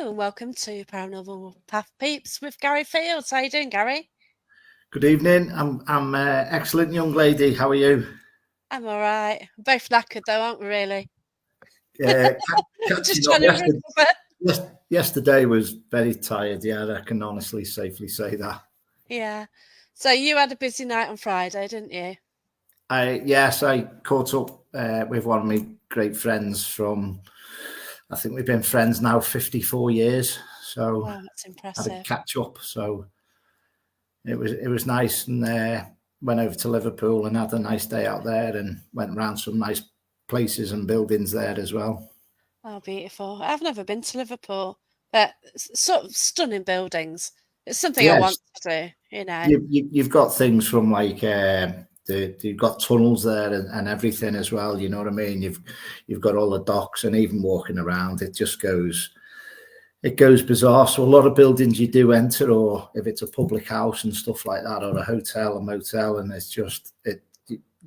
Hello and welcome to Paranormal Path Peeps with Gary Fields. How you doing, Gary? Good evening. I'm excellent, young lady. How are you? I'm all right. Both knackered though, aren't we? Really? Just Catching up. trying to recover. Yesterday was very tired. Yeah, I can honestly, safely say that. Yeah. So you had a busy night on Friday, didn't you? I caught up with one of my great friends from. I think we've been friends now 54 years. So Wow, that's had a impressive. catch up. So it was nice, and went over to Liverpool and had a nice day out there, and went around some nice places and buildings there as well. Oh, beautiful. I've never been to Liverpool, but it's sort of stunning buildings. It's something I Yes, want to do. you've got things from like you've got tunnels there and everything as well. You know what I mean? You've got all the docks, and even walking around, it goes bizarre. So a lot of buildings you do enter, or if it's a public house and stuff like that, or a hotel, a motel, and it's just it.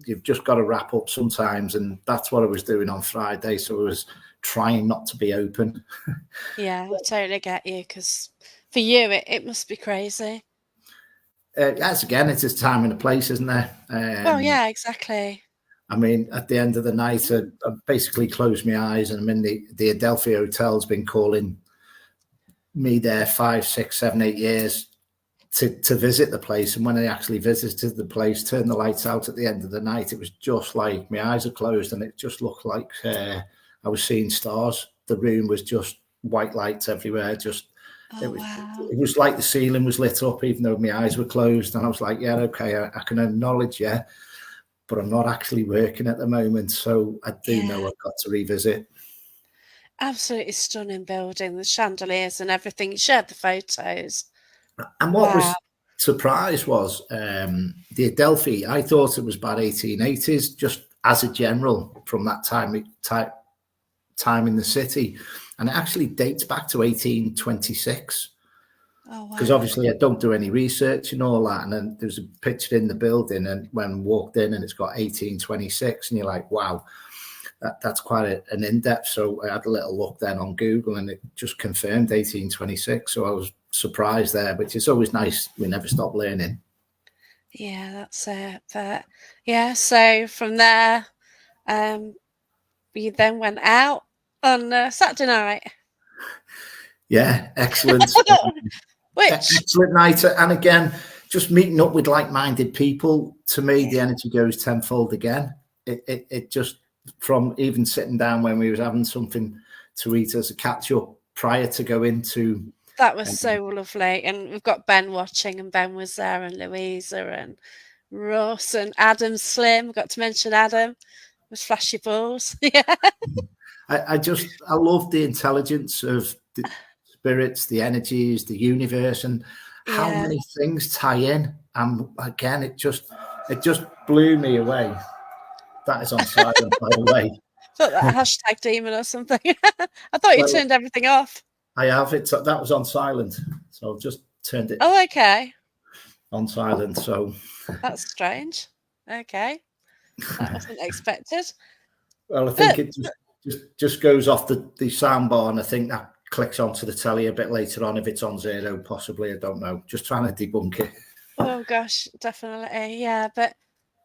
You've just got to wrap up sometimes, and that's what I was doing on Friday. So I was trying not to be open. Yeah, I totally get you because for you it must be crazy. As again, it's a time and a place, isn't there? Well, yeah, exactly. I mean, at the end of the night, I basically closed my eyes, and I'm in the Adelphi Hotel's been calling me there 5, 6, 7, 8 years to visit the place. And when I actually visited the place, turned the lights out at the end of the night, it was just like my eyes are closed, and it just looked like I was seeing stars. The room was just white lights everywhere. Just it Oh, was wow. it was like the ceiling was lit up, even though my eyes were closed. And I was like, yeah, okay, I can acknowledge, yeah, but I'm not actually working at the moment. So I do know Yeah. I've got to revisit. Absolutely stunning building, the chandeliers and everything. You shared the photos. And what Wow. was surprised was the Adelphi. I thought it was about 1880s, just as a general from that time in the city, and it actually dates back to 1826. Oh, Because wow. obviously I don't do any research and all that, and then there's a picture in the building, and when I walked in, and it's got 1826, and you're like, wow, that's quite an in-depth. So I had a little look then on Google, and it just confirmed 1826. So I was surprised there, which is always nice. We never stop learning. Yeah, that's it. But yeah, so from there, um, we then went out on Saturday night. Yeah, excellent. Which, Excellent night. And again, just meeting up with like-minded people, to me, yeah, the energy goes tenfold again. It just, from even sitting down when we was having something to eat as a catch up prior to go into. that was um, so lovely. And we've got Ben watching, and Ben was there, and Louisa, and Ross, and Adam Slim. Got to mention Adam with flashy balls. Yeah. I love the intelligence of the spirits, the energies, the universe, and how Yeah. many things tie in. And again, it just blew me away. That is on silent, by the way. Thought that hashtag demon or something. I thought you Well, turned everything off. I have it. That was on silent, so I've just turned it Oh, okay. on silent. So, That's strange. Okay. That wasn't expected. well, I think But it just goes off the sound bar, and I think that clicks onto the telly a bit later on if it's on zero, possibly. I don't know. Just trying to debunk it. oh gosh, definitely. Yeah, but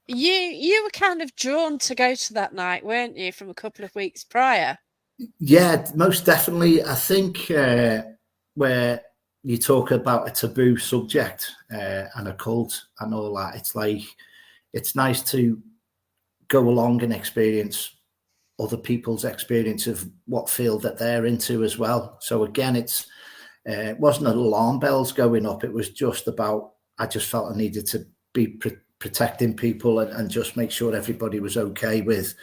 you were kind of drawn to go to that night, weren't you, from a couple of weeks prior? Yeah, most definitely. I think where you talk about a taboo subject and a cult and all that, it's like it's nice to go along and experience other people's experience of what field that they're into as well. So again, it wasn't alarm bells going up. It was just about, I just felt I needed to be protecting people and just make sure everybody was okay with.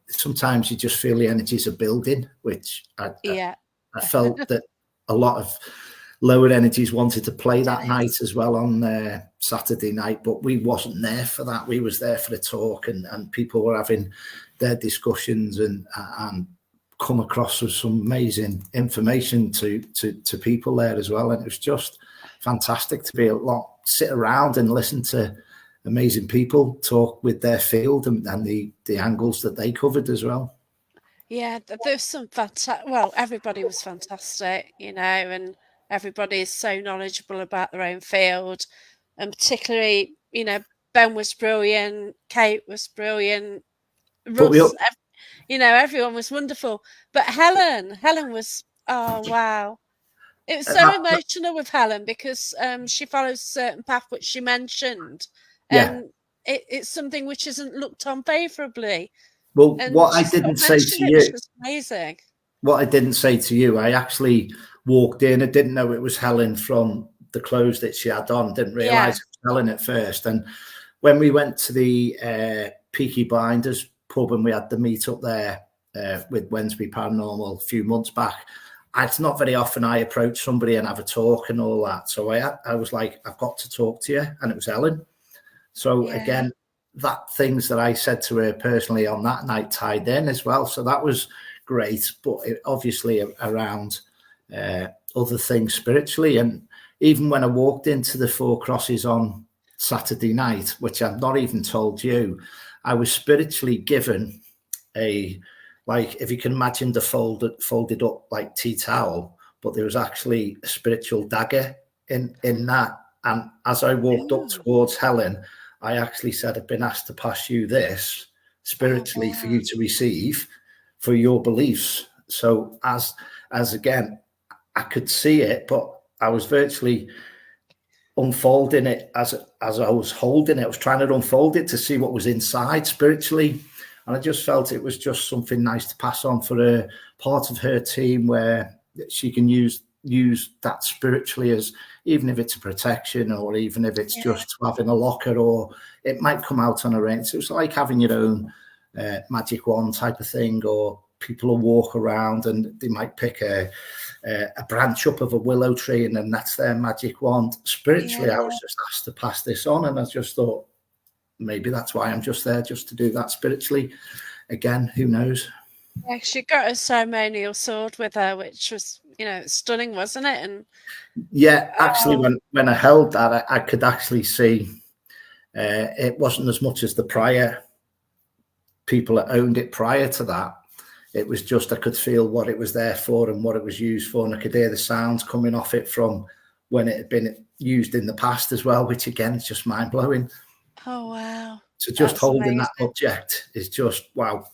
Sometimes you just feel the energies are building, which Yeah. I felt that a lot of lower energies wanted to play that night as well on Saturday night, but we wasn't there for that. We was there for the talk, and people were having their discussions and come across with some amazing information to people there as well. And it was just fantastic to be able to sit around and listen to amazing people talk with their field and the angles that they covered as well. Yeah, there's some fantastic. Well, everybody was fantastic, and everybody is so knowledgeable about their own field, and particularly, Ben was brilliant, Kate was brilliant, But we Russ, everyone was wonderful. But Helen was, oh wow, it was so that, emotional with Helen because she follows a certain path which she mentioned, yeah. and it's something which isn't looked on favourably. Well, And what I she sort didn't of say mentioned to it, which you, was amazing. I actually walked in. I didn't know it was Helen from the clothes that she had on. Didn't realise Yeah, it was Helen at first. And when we went to the Peaky Blinders pub and we had the meet up there with Wednesday Paranormal a few months back, it's not very often I approach somebody and have a talk and all that. So I was like, I've got to talk to you. And it was Helen. So yeah, again, that things that I said to her personally on that night tied in as well. So that was great, but obviously around other things spiritually. And even when I walked into the Four Crosses on Saturday night, which I've not even told you, I was spiritually given a, like, if you can imagine the folded up like tea towel, but there was actually a spiritual dagger in that. And as I walked up ooh, towards Helen, I actually said, I've been asked to pass you this oh spiritually for you wow, to receive for your beliefs. So as again, I could see it, but I was virtually unfolding it as I was holding it. I was trying to unfold it to see what was inside spiritually. And I just felt it was just something nice to pass on for a part of her team where she can use that spiritually, as even if it's a protection or even if it's yeah, just having a locker, or it might come out on a own. So it's like having your own magic wand type of thing, or people will walk around and they might pick a branch up of a willow tree and then that's their magic wand. yeah. Spiritually, I was just asked to pass this on, and I just thought maybe that's why I'm just there, just to do that spiritually. Again, who knows? Yeah, she got a ceremonial sword with her, which was, stunning, wasn't it? And Yeah, actually, oh, when I held that, I could actually see it wasn't as much as the prior people that owned it prior to that. It was just I could feel what it was there for and what it was used for, and I could hear the sounds coming off it from when it had been used in the past as well, which again is just mind blowing. oh wow, So just that's holding that amazing. object is just wow,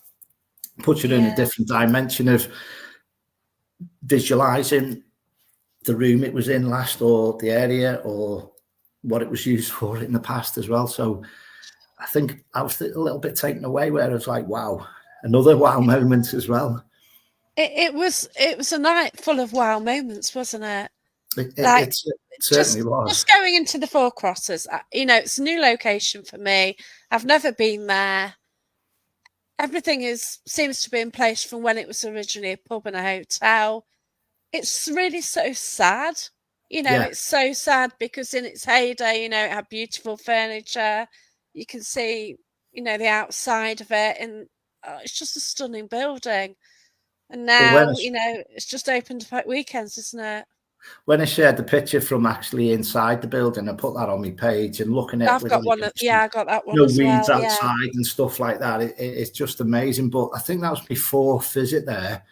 puts you in a Yeah, different dimension of visualizing the room it was in last, or the area, or what it was used for in the past as well. So I think I was a little bit taken away where I was like, wow, another wow moment as well. it was a night full of wow moments, wasn't it? Like, It certainly just was. going into the Four Crosses, it's a new location for me. I've never been there. Everything is seems to be in place from when it was originally a pub and a hotel. It's really so sad. Yeah. It's so sad because in its heyday, it had beautiful furniture. You can see, the outside of it, and it's just a stunning building. And Well, now, it's just opened up at weekends, isn't it? when I shared the picture from actually inside the building, I put that on my page, and looking at it I've with got like one. obviously Yeah, I got that one no as weeds well. Yeah. outside and stuff like that. It's just amazing. But I think that was my fourth visit there.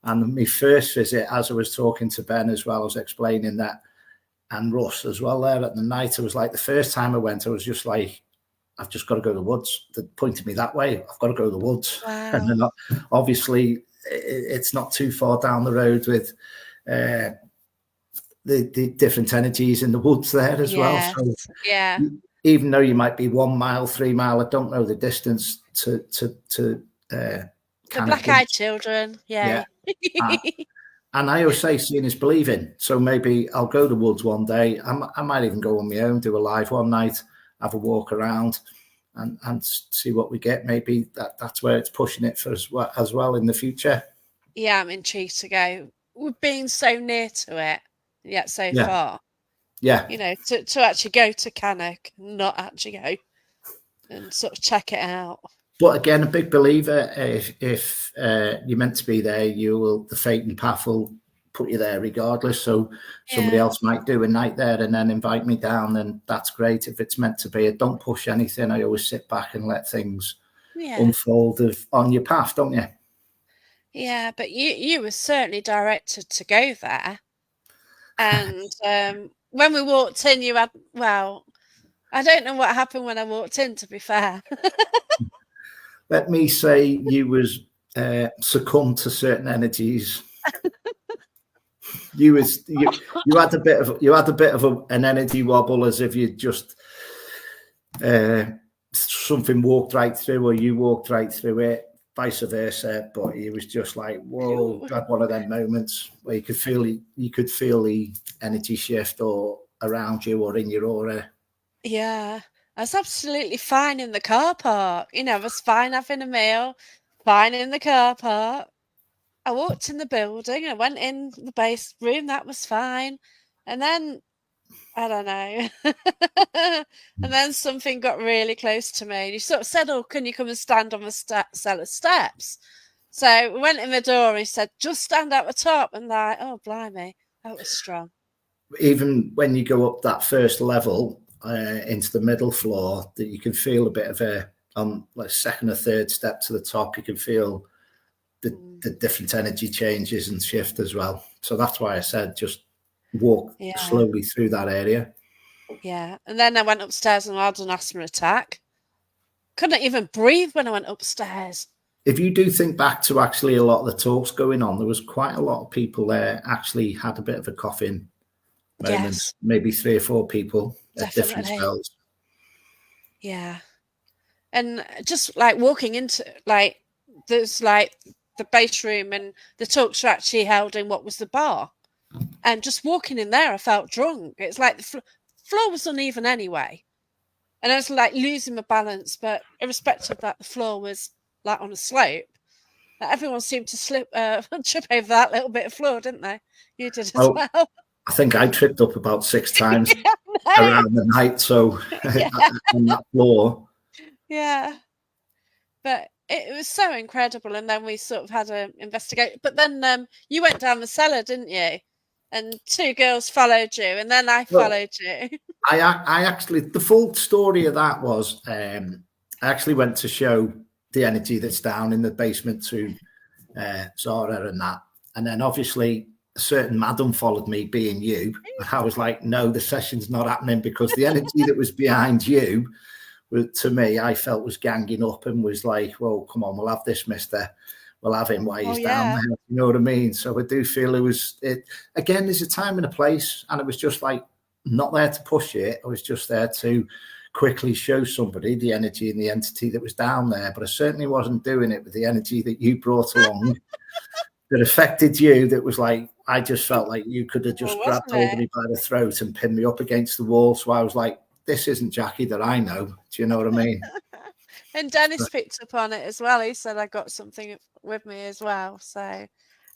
And my first visit, as I was talking to Ben as well, I was explaining that, and Russ as well there at the night. I was like, the first time I went, I was just like, I've just got to go to the woods. They pointed me that way. I've got to go to the woods. And Wow. then obviously it's not too far down the road with uh, the different energies in the woods there as well. So Yes. Yeah. even though you might be 1 mile, 3 mile, I don't know the distance to The kind of black-eyed woods. children. Yeah. Yay. Uh, and I always say seeing is believing. So maybe I'll go to the woods one day. I might even go on my own, do a live one night, have a walk around, and see what we get. Maybe that's where it's pushing it for us as well in the future. Yeah, I'm intrigued to go. We've been so near to it, yet so Yeah, far. yeah. To actually go to Cannock, not actually go and sort of check it out. But again, a big believer. If you're meant to be there, you will. The fate and path will put you there regardless. So somebody Yeah. else might do a night there and then invite me down, then that's great. If it's meant to be, I don't push anything. I always sit back and let things Yeah. unfold on your path, don't you? Yeah, but you were certainly directed to go there. And when we walked in, you had, well, I don't know what happened when I walked in, to be fair. Let me say you was succumbed to certain energies. You had a bit of an energy wobble, as if you just something walked right through, or you walked right through it, vice versa. But it was just like, whoa, Ooh, had one of them moments where you could feel the energy shift, or around you, or in your aura. yeah, I was absolutely fine in the car park. I was fine having a meal, fine in the car park. I walked in the building, I went in the base room, that was fine. And then, I don't know. And then something got really close to me. And he sort of said, "Oh, can you come and stand on the cellar steps?" So we went in the door and he said, "Just stand at the top." And like, oh, blimey, that was strong. Even when you go up that first level into the middle floor, that you can feel a bit of a on like second or third step to the top, you can feel Mm, the different energy changes and shift as well. So that's why I said just walk yeah, slowly through that area. yeah. And then I went upstairs and I had an asthma attack. Couldn't even breathe when I went upstairs. If you do think back to actually a lot of the talks going on, there was quite a lot of people there actually had a bit of a coughing moment, Yes, maybe 3 or 4 people at different definitely. spells. Yeah. And just like walking into, like, there's like the base room and the talks were actually held in what was the bar. And just walking in there, I felt drunk. It's like the floor was uneven anyway. And I was like losing my balance, but irrespective of that, the floor was like on a slope. Everyone seemed to trip over that little bit of floor, didn't they? You did as Well, well. I think I tripped up about 6 times Yeah, no. around the night. So Yeah, on that floor, yeah. But it was so incredible. And then we sort of had an investigate. But then you went down the cellar, didn't you? And two girls followed you, and then I well, followed you. I actually, the full story of that was I actually went to show the energy that's down in the basement to Zara and that. And then obviously a certain madam followed me, being you. And I was like, no, the session's not happening, because the energy that was behind you, to me, I felt was ganging up and was like, well, come on, we'll have this, mister. We'll have him while Oh he's down yeah. there. You know what I mean? So I do feel again, there's a time and a place. And it was just like, not there to push it. I was just there to quickly show somebody the energy and the entity that was down there. But I certainly wasn't doing it with the energy that you brought along that affected you. That was like, I just felt like you could have Well, just wasn't grabbed hold of it? me by the throat and pinned me up against the wall. So I was like, this isn't Jackie that I know. Do you know what I mean? And Dennis picked up on it as well. He said I got something with me as well. So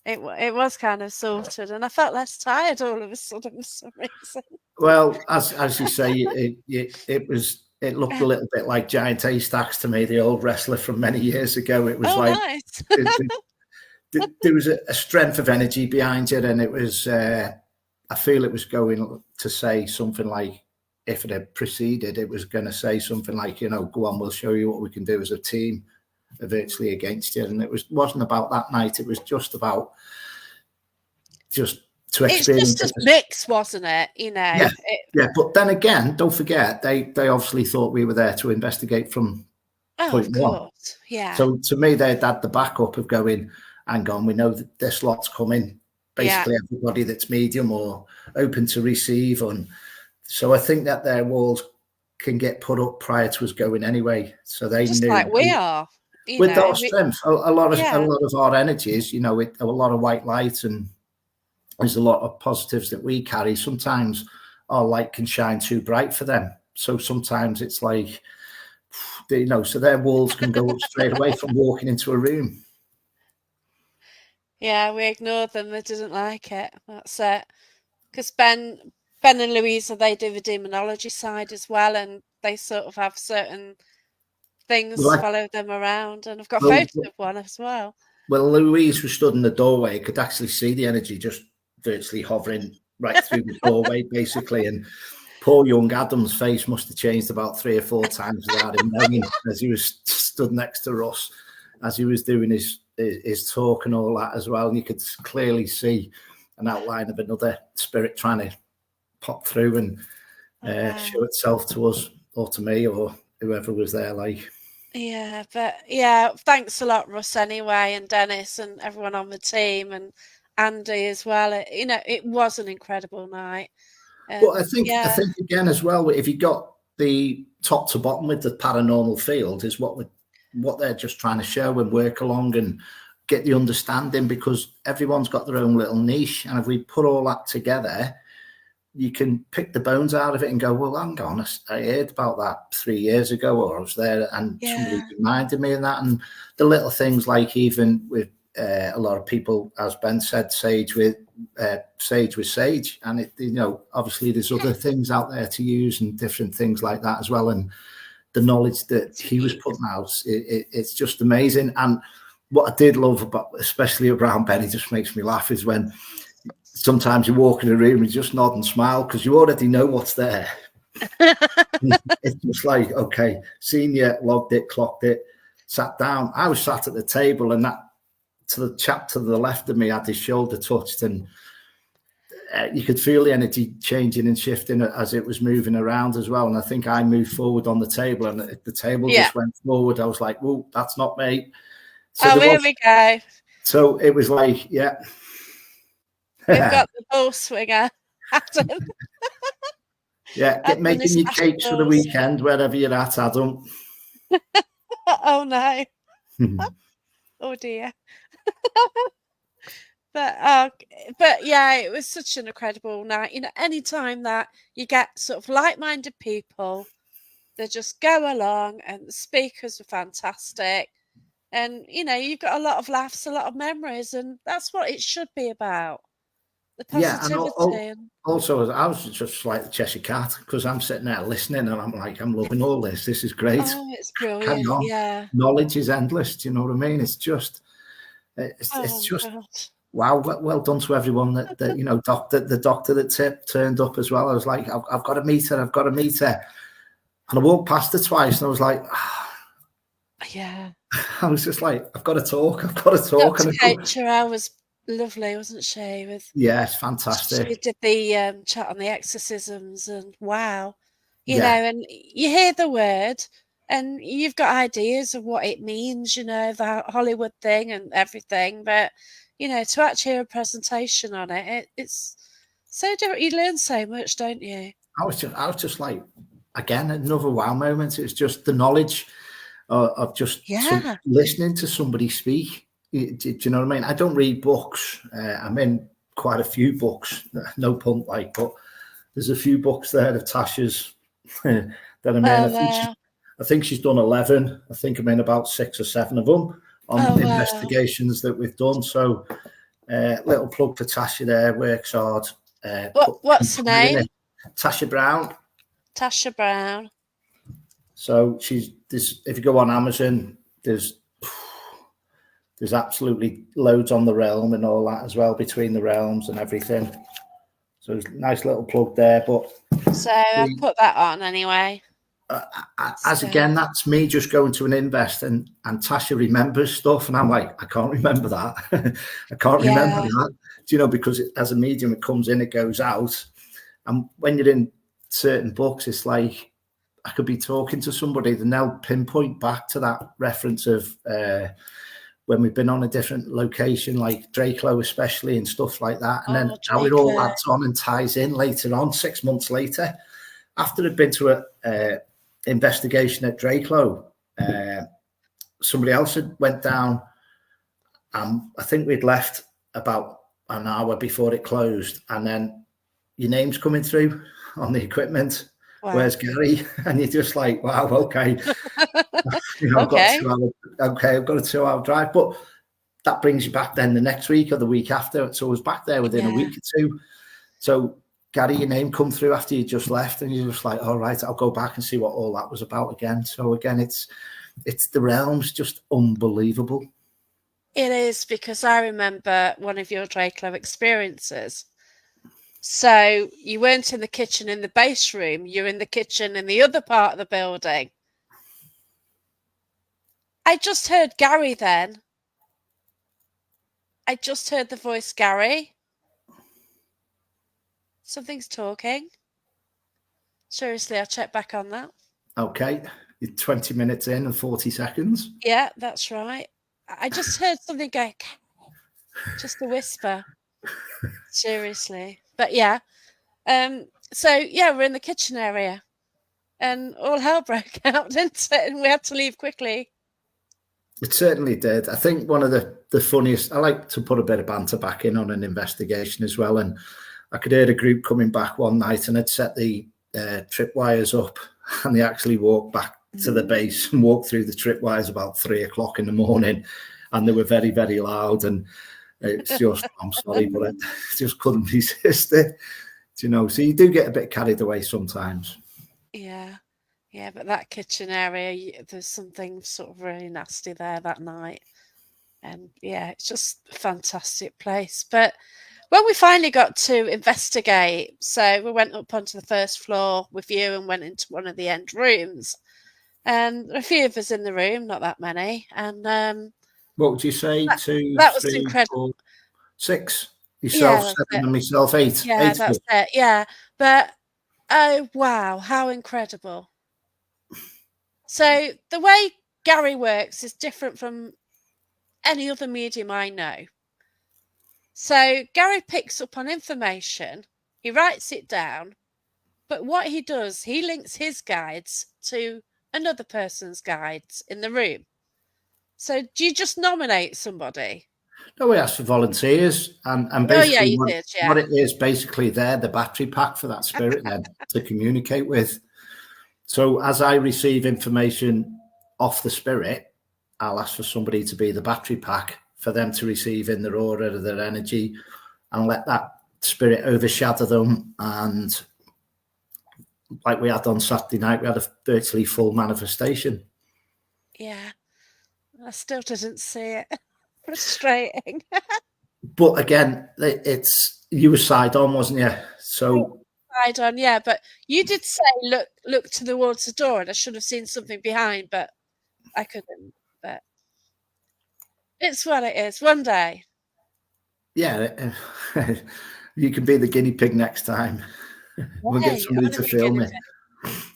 it was kind of sorted, and I felt less tired all of a sudden for some reason. Well, as you say, it looked a little bit like giant haystacks to me. The old wrestler from many years ago. It was Oh, like nice. it, there was a strength of energy behind it, and it was. I feel it was going to say something like, if it had proceeded, it was going to say something like, go on, we'll show you what we can do as a team, virtually against you. And it wasn't about that night. It was just about just to It's just experience a it. mix, wasn't it? Yeah, yeah. But then again, don't forget, they obviously thought we were there to investigate from Oh, point of one. course. Yeah. So to me, they'd had the backup of going, hang on, we know that this lot's coming. Yeah. Basically, everybody that's medium or open to receive. And so I think that their walls can get put up prior to us going anyway. So they Just like knew we are, with our strength, a yeah. lot of our energies, with a lot of white light, and there's a lot of positives that we carry. Sometimes our light can shine too bright for them. So sometimes it's like, so their walls can go up straight away from walking into a room. Yeah, we ignored them. They didn't like it. That's it. Because Ben and Louisa, they do the demonology side as well, and they sort of have certain things Well, follow them around. And I've got a well, photo of one as well. well, Louise was stood in the doorway, could actually see the energy just virtually hovering right through the doorway, basically. And poor young Adam's face must have changed about 3 or 4 times without him knowing, as he was stood next to Russ, as he was doing his his talk and all that as well. And you could clearly see an outline of another spirit trying to pop through and show itself to us or to me or whoever was there. Like, Yeah, but yeah, thanks a lot, Russ, anyway, and Dennis and everyone on the team and Andy as well. It was an incredible night. but I Yeah, think again as well, if you got the top to bottom with the paranormal field, is what they're just trying to show and work along and get the understanding, because everyone's got their own little niche, and if we put all that together, you can pick the bones out of it and go, well, hang on, I heard about that 3 years ago, or I was there and somebody reminded me of that. And the little things, like even with a lot of people, as Ben said, sage with sage, and it, obviously there's other things out there to use and different things like that as well. And the knowledge that he was putting out, it's just amazing. And what I did love about, especially around Ben, it just makes me laugh, is when sometimes you walk in a room and just nod and smile because you already know what's there. It's just like, okay, seen you, logged it, clocked it, sat down. I was sat at the table, and that to the chap to the left of me had his shoulder touched, and you could feel the energy changing and shifting as it was moving around as well. And I think I moved forward on the table, and the table just went forward. I was like, "Whoa, that's not me." So here we go. So it was like, yeah. We've got the ball swinger, Adam. Yeah, get making your cakes for the weekend, wherever you're at, Adam. Oh, no. Oh, dear. But yeah, it was such an incredible night. Anytime that you get sort of like-minded people, they just go along, and the speakers were fantastic. And, you've got a lot of laughs, a lot of memories, and that's what it should be about. The positivity. Yeah, and also I was just like the Cheshire Cat, because I'm sitting there listening and I'm like, I'm loving all this. This is great. Oh, it's brilliant. Yeah. Knowledge is endless. Do you know what I mean? It's just, it's just, God. Wow. Well done to everyone that the doctor that turned up as well. I was like, I've got to meet her. I've got to meet her. And I walked past her twice and I was like, yeah. I was just like, I've got to talk. I've got to talk. Dr. Kate Chirel was lovely, wasn't she? It's fantastic. She did the chat on the exorcisms, and wow, and you hear the word, and you've got ideas of what it means, the Hollywood thing and everything, but to actually hear a presentation on it's so different. You learn so much, don't you? I was just like, again, another wow moment. It's just the knowledge of just listening to somebody speak. Do you know what I mean? I don't read books. I'm in quite a few books, no pun, but there's a few books there of Tasha's that I'm in. I think she's done 11. I think I'm in about 6 or 7 of them on investigations that we've done. So little plug for Tasha there, works hard. What's the name? Tasha Brown. Tasha Brown. So if you go on Amazon, there's absolutely loads on the realm and all that as well, between the realms and everything. So it's a nice little plug there. But so I've put that on anyway. Again, that's me just going to an invest, and Tasha remembers stuff, and I'm like, I can't remember that. I can't remember that. Because as a medium, it comes in, it goes out. And when you're in certain books, it's like I could be talking to somebody, then they'll pinpoint back to that reference of when we've been on a different location, like Drakelow especially, and stuff like that. And then how it all adds on and ties in later on, 6 months later, after I'd been to a investigation at Drakelow, somebody else had went down. I think we'd left about an hour before it closed, and then your name's coming through on the equipment. Wow. Where's Gary? And you're just like, wow, okay. I've got a 2-hour drive. But that brings you back then the next week or the week after. So I was back there within a week or two. So Gary, your name come through after you just left, and you're just like, all right, I'll go back and see what all that was about again. So again, it's the realms, just unbelievable. It is, because I remember one of your Drakelow experiences. So you weren't in the kitchen in the base room, you're in the kitchen in the other part of the building. I just heard Gary then, I just heard the voice Gary. Something's talking. Seriously, I'll check back on that. Okay, you're 20 minutes in and 40 seconds. Yeah, that's right. I just heard something go, just a whisper. Seriously. But yeah. So yeah, we're in the kitchen area and all hell broke out, didn't it? And we had to leave quickly. It certainly did. I think one of the funniest, I like to put a bit of banter back in on an investigation as well. And I could hear a group coming back one night and had set the tripwires up, and they actually walked back to the base and walked through the tripwires about 3 o'clock in the morning. And they were very, very loud. And it's just, I'm sorry, but I just couldn't resist it. You know, so you do get a bit carried away sometimes. Yeah. Yeah, but that kitchen area, there's something sort of really nasty there that night. And yeah, it's just a fantastic place. But when we finally got to investigate, so we went up onto the first floor with you and went into one of the end rooms. And a few of us in the room, not that many. And What would you say? that, Two, that was three, incredible. 4, 6? Yeah, Yourself, that's 7, it. and myself, 8. Yeah, 8 of that's us. it. Yeah. But oh, wow, how incredible. So the way Gary works is different from any other medium I know. So Gary picks up on information, he writes it down, but what he does, he links his guides to another person's guides in the room. So do you just nominate somebody? No, we asked for volunteers, and Oh yeah, basically you did, what yeah. it is, basically they're the battery pack for that spirit then to communicate with. So as I receive information off the spirit, I'll ask for somebody to be the battery pack for them to receive in their aura, their energy, and let that spirit overshadow them. And like we had on Saturday night, we had a virtually full manifestation. Yeah. I still didn't see it. Frustrating. But again, it's you were side on, wasn't you? So Side on, yeah, but you did say look towards the door, and I should have seen something behind, but I couldn't. But it's what it is. One day. yeah, you can be the guinea pig next time. We'll Yeah, get you somebody want to to be guinea film it.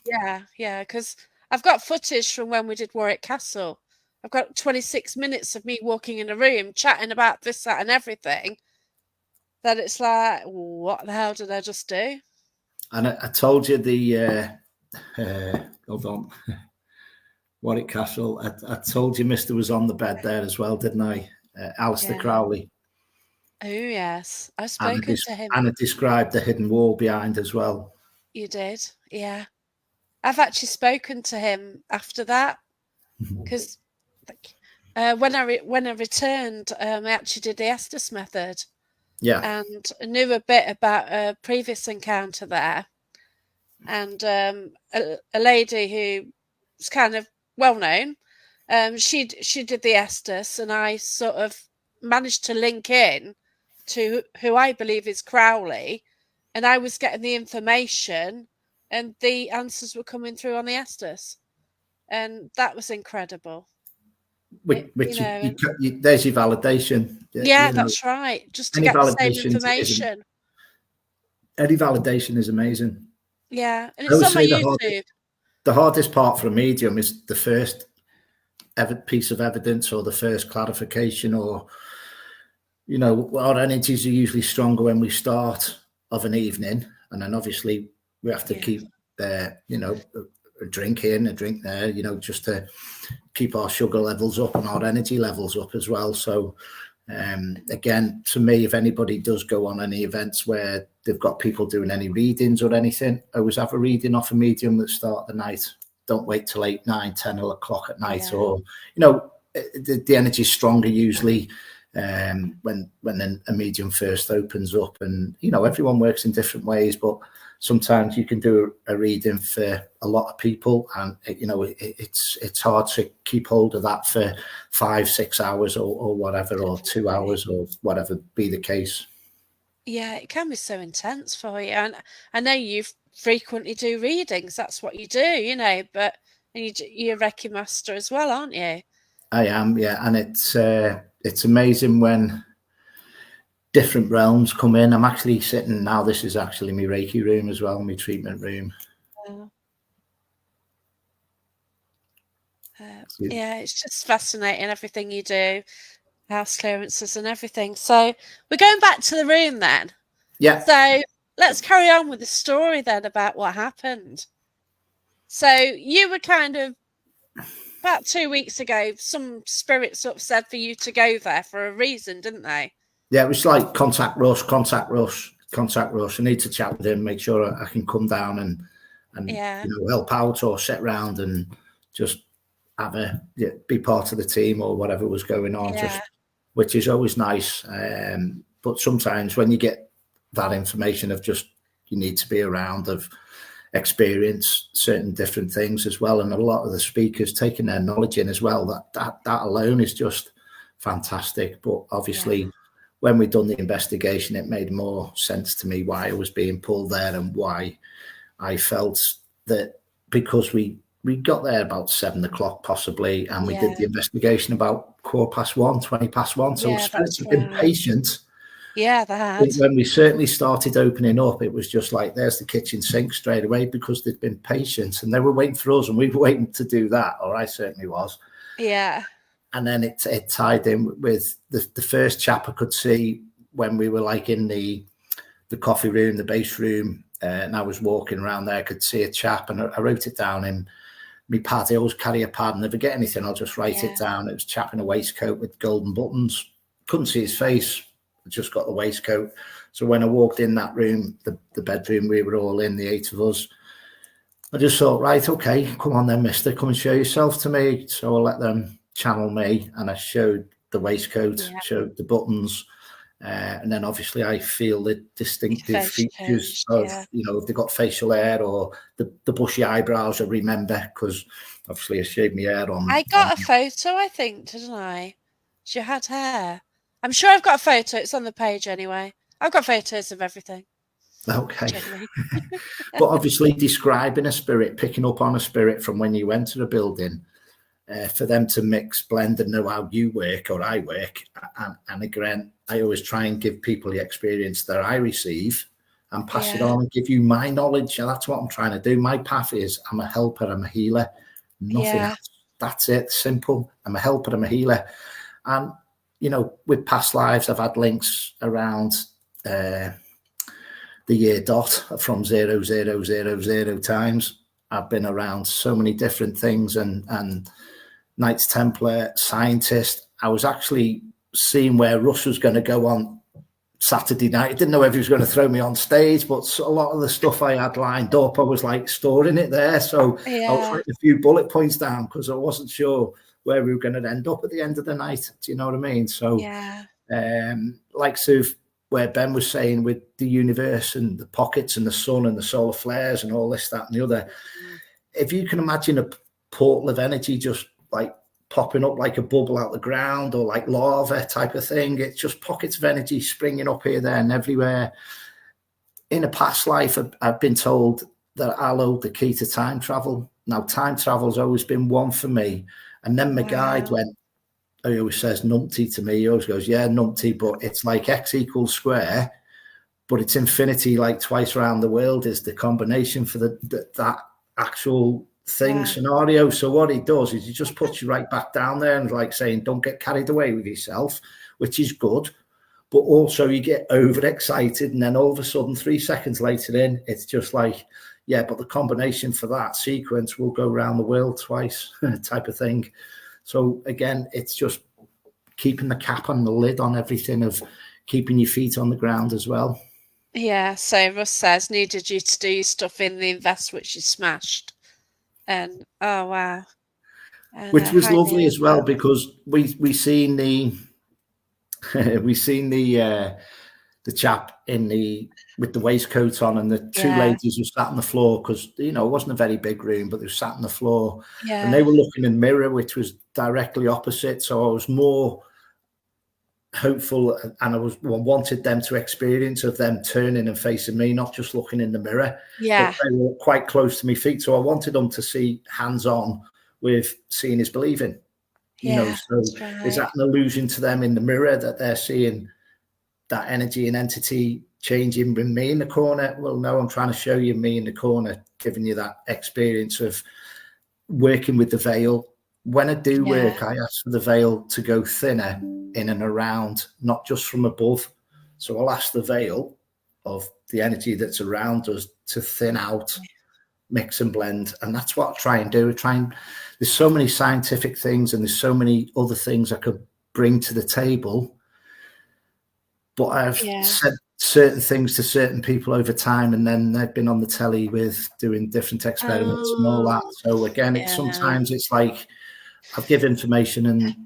pig. Yeah, because I've got footage from when we did Warwick Castle. I've got 26 minutes of me walking in a room chatting about this, that, and everything. That it's like, what the hell did I just do? And I told you the hold on, Warwick Castle. I told you Mister was on the bed there as well, didn't I? Alistair Yeah. Crowley. Oh, yes. I've And spoken to him. it described the hidden wall behind as well. You did? Yeah. I've actually spoken to him after that because when I returned, I actually did the Estes method Yeah, and knew a bit about a previous encounter there. And a lady who was kind of well known, she did the Estes, and I sort of managed to link in to who I believe is Crowley, and I was getting the information, and the answers were coming through on the Estes, and that was incredible. which there's your validation. Yeah, You know, that's right. Just to any get the same validation is information. any validation is amazing. Yeah, and I it's would on my say YouTube. the hardest part for a medium is the first piece of evidence or the first clarification, or you know, our energies are usually stronger when we start of an evening, and then obviously we have to Yeah, keep you know, a drink in, a drink there, you know, just to keep our sugar levels up and our energy levels up as well. So again, to me, if anybody does go on any events where they've got people doing any readings or anything, always have a reading off a medium that start the night. Don't wait till 8, 9, 10 o'clock at night, yeah, or you know, the energy is stronger usually when a medium first opens up. And you know, everyone works in different ways, but sometimes you can do a reading for a lot of people, and you know, it's hard to keep hold of that for 5, 6 hours or whatever, or 2 definitely. hours or whatever be the case. Yeah, it can be so intense for you. And I know you frequently do readings. That's what you do, but and you're a Reiki master as well, aren't you? I am, yeah, and it's amazing when different realms come in. I'm actually sitting now. This is actually my Reiki room as well, my treatment room. Yeah, it's just fascinating, everything you do, house clearances and everything. So we're going back to the room then. Yeah. So let's carry on with the story then about what happened. So you were kind of, about 2 weeks ago, some spirits sort of said for you to go there for a reason, didn't they? Yeah, it was like contact rush, contact rush, contact rush. I need to chat with him, make sure I can come down and Yeah, help out or sit around and just have be part of the team or whatever was going on. yeah, Which is always nice. But sometimes when you get that information of just you need to be around, of experience certain different things as well, and a lot of the speakers taking their knowledge in as well. That alone is just fantastic. But obviously, when we done the investigation, it made more sense to me why I was being pulled there and why I felt that, because we got there about 7 o'clock possibly, and we did the investigation about 1:15, 1:20. So yeah, spirits that's have been right. patient. Yeah, they had. When we certainly started opening up, it was just like, there's the kitchen sink straight away, because they'd been patient and they were waiting for us, and we were waiting to do that, or I certainly was. Yeah, And then it tied in with the first chap I could see when we were like in the coffee room, the base room, and I was walking around there. I could see a chap, and I wrote it down in my pad. I always carry a pad, and if I get anything, I'll just write it down. It was a chap in a waistcoat with golden buttons. Couldn't see his face, just got the waistcoat. So when I walked in that room, the bedroom we were all in, the 8 of us, I just thought, right, okay, come on then, mister, come and show yourself to me. So I let them channel me, and I showed the waistcoat, showed the buttons. And then obviously I feel the distinctive features of, if they've got facial hair or the bushy eyebrows. I remember, because obviously I shaved my hair on. I got a photo, I think, didn't I? She had hair. I'm sure I've got a photo. It's on the page anyway. I've got photos of everything. Okay. Generally. But obviously describing a spirit, picking up on a spirit from when you enter a building, for them to mix, blend, and know how you work or I work. And again, I always try and give people the experience that I receive and pass it on and give you my knowledge. And that's what I'm trying to do. My path is, I'm a helper, I'm a healer, nothing else. That's it, simple. I'm a helper, I'm a healer. And, with past lives, I've had links around the year dot from 0000 times. I've been around so many different things, and Knights Templar, scientist. I was actually seeing where Russ was going to go on Saturday night. I didn't know if he was going to throw me on stage, but a lot of the stuff I had lined up, I was like storing it there. So I was writing a few bullet points down, because I wasn't sure where we were going to end up at the end of the night. Do you know what I mean? So, where Ben was saying with the universe and the pockets and the sun and the solar flares and all this, that, and the other. If you can imagine a portal of energy just like popping up like a bubble out the ground, or like lava type of thing, it's just pockets of energy springing up here, there, and everywhere. In a past life, I've been told that I'll hold the key to time travel. Now, time travel's always been one for me. And then my guide went, he always says numpty to me. He always goes, yeah, numpty, but it's like X equals square, but it's infinity, like twice around the world is the combination for that actual thing scenario. So what he does is he just puts you right back down there, and like saying, don't get carried away with yourself, which is good. But also you get overexcited, and then all of a sudden 3 seconds later in, it's just like, yeah, but the combination for that sequence will go around the world twice type of thing. So again, it's just keeping the cap on the lid on everything, of keeping your feet on the ground as well. Yeah, so Russ says, needed you to do stuff in the invest, which you smashed. And, oh, wow. And, which was hi, lovely Neil. as well, because we seen the we seen the chap with the waistcoat on, and the two ladies who sat on the floor, because it wasn't a very big room, but they sat on the floor, and they were looking in the mirror, which was directly opposite. So I was more hopeful, and I wanted them to experience of them turning and facing me, not just looking in the mirror. But they were quite close to my feet, so I wanted them to see hands on with seeing is believing. So is that an illusion to them in the mirror, that they're seeing that energy and entity changing with me in the corner. Well, no, I'm trying to show you me in the corner, giving you that experience of working with the veil. When I do work, I ask for the veil to go thinner in and around, not just from above. So I'll ask the veil of the energy that's around us to thin out, mix and blend. And that's what I try and do. There's so many scientific things and there's so many other things I could bring to the table. But I've said certain things to certain people over time, and then they've been on the telly with doing different experiments and all that. So again, sometimes it's like I've given information and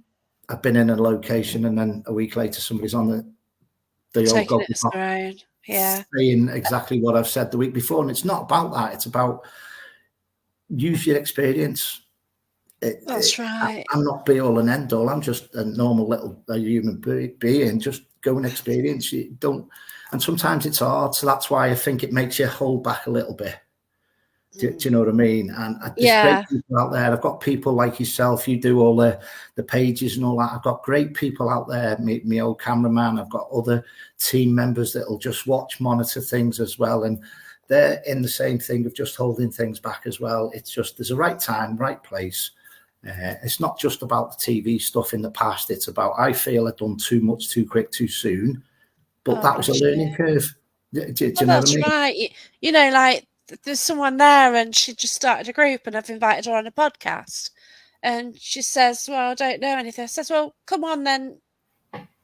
I've been in a location, and then a week later somebody's on the old taking it as their own. Yeah, saying exactly what I've said the week before. And it's not about that. It's about use your experience. That's right. I'm not be all and end all. I'm just a normal little human being. Just go and experience. You don't, and sometimes it's hard. So that's why I think it makes you hold back a little bit. Do you know what I mean? And there's great people out there. I've got people like yourself. You do all the pages and all that. I've got great people out there. Me old cameraman. I've got other team members that'll just watch, monitor things as well. And they're in the same thing of just holding things back as well. It's just there's a right time, right place. It's not just about the TV stuff in the past. It's about I feel I've done too much, too quick, too soon. But that was a learning curve. Do you know what I mean? That's right. You know, like there's someone there and she just started a group and I've invited her on a podcast. And she says, well, I don't know anything. I says, well, come on then,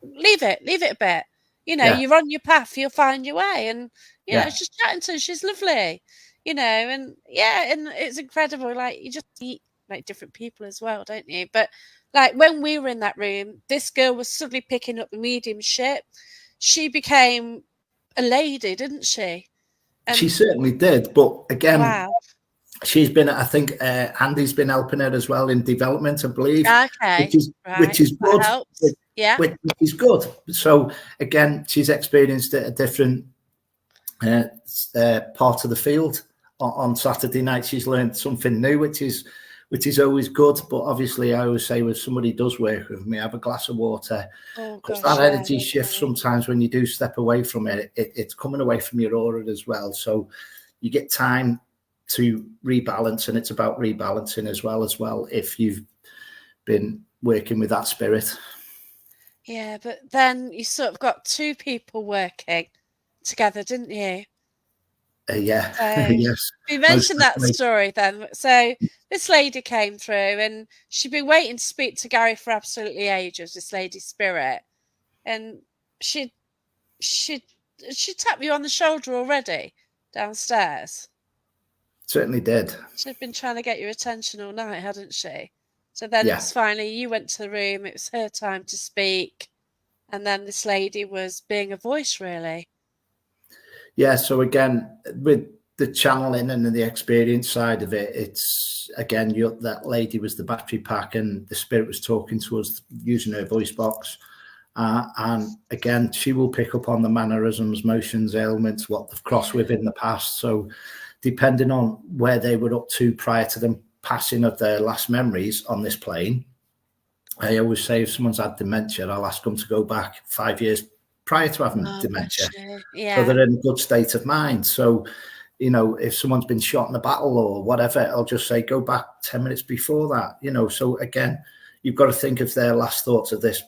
leave it a bit. You know, you're on your path, you'll find your way. And, you know, just chatting to her, she's lovely, you know, and and it's incredible. Like you just meet like different people as well, don't you? But like when we were in that room, this girl was suddenly picking up the mediumship. She became a lady, didn't she? She certainly did. But again, wow. She's been, I think, Andy's been helping her as well in development, I believe. Okay. Which is good. That helps. Which is good. So again, she's experienced a different part of the field. On Saturday night, she's learned something new, which is always good. But obviously, I always say, if somebody does work with me, have a glass of water, because that energy shifts sometimes when you do step away from it. It's coming away from your aura as well. So you get time to rebalance, and it's about rebalancing as well if you've been working with that spirit. Yeah, but then you sort of got two people working together, didn't you? Yeah. So Yes. we mentioned that story then. So this lady came through and she'd been waiting to speak to Gary for absolutely ages, this lady spirit. And she tapped you on the shoulder already downstairs. Certainly did. She'd been trying to get your attention all night, hadn't she? So then it was finally, you went to the room, it was her time to speak. And then this lady was being a voice, really. Yeah, so again, with the channeling and the experience side of it, it's, again, that lady was the battery pack and the spirit was talking to us using her voice box. And again, she will pick up on the mannerisms, motions, ailments, what they've crossed with in the past. So depending on where they were up to prior to them passing of their last memories on this plane, I always say if someone's had dementia, I'll ask them to go back 5 years prior to having dementia. So they're in a good state of mind. So, you know, if someone's been shot in a battle or whatever, I'll just say, go back 10 minutes before that, you know. So again, you've got to think of their last thoughts of this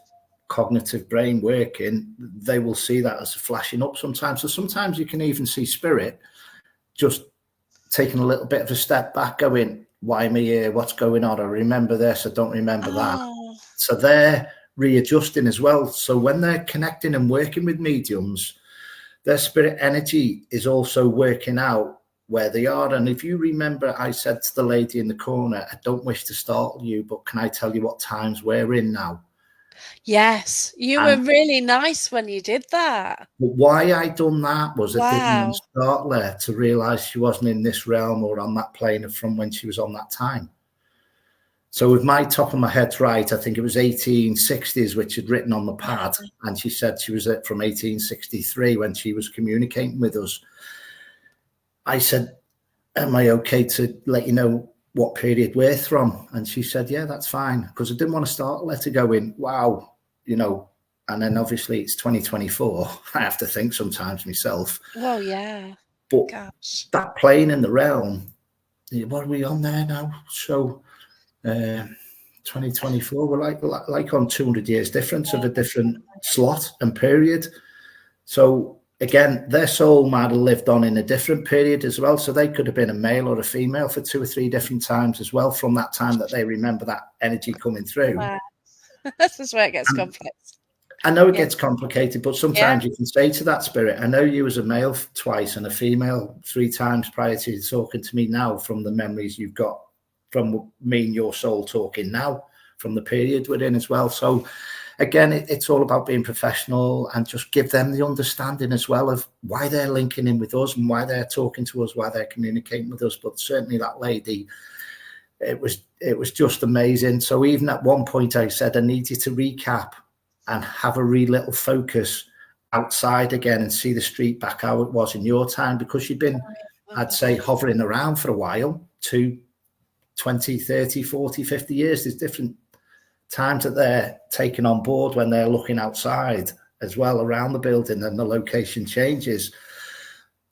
cognitive brain working. They will see that as flashing up sometimes. So sometimes you can even see spirit just taking a little bit of a step back, going, why am I here? What's going on? I remember this, I don't remember that. So they're readjusting as well. So when they're connecting and working with mediums, their spirit energy is also working out where they are. And if you remember, I said to the lady in the corner, I don't wish to startle you, but can I tell you what times we're in now? Yes, you were really nice when you did that. But why I done that was I didn't want to startle her to realise she wasn't in this realm or on that plane from when she was on that time. So with my top of my head right, I think it was 1860s, which had written on the pad. And she said she was from 1863 when she was communicating with us. I said, am I okay to let you know what period we're from? And she said, yeah, that's fine. Because I didn't want to start a letter going, wow, you know, And then obviously it's 2024. I have to think sometimes myself. Well, yeah. But Gosh. that plane in the realm, what are we on there now? So 2024, we're like on 200 years difference of a different slot and period. So again, their soul might have lived on in a different period as well. So they could have been a male or a female for 2 or 3 different times as well from that time that they remember that energy coming through. Wow. This is where it gets complex. I know it Yeah. gets complicated, but sometimes you can say to that spirit, I know you as a male twice and a female 3 times prior to you talking to me now from the memories you've got from me and your soul talking now from the period we're in as well. So again, it's all about being professional and just give them the understanding as well of why they're linking in with us and why they're talking to us, why they're communicating with us. But certainly that lady, it was just amazing. So even at one point I said, I need you to recap and have a really little focus outside again and see the street back how it was in your time, because you've been, I'd say, hovering around for a while, 20, 30, 40, 50 years. There's different times that they're taken on board when they're looking outside as well around the building and the location changes.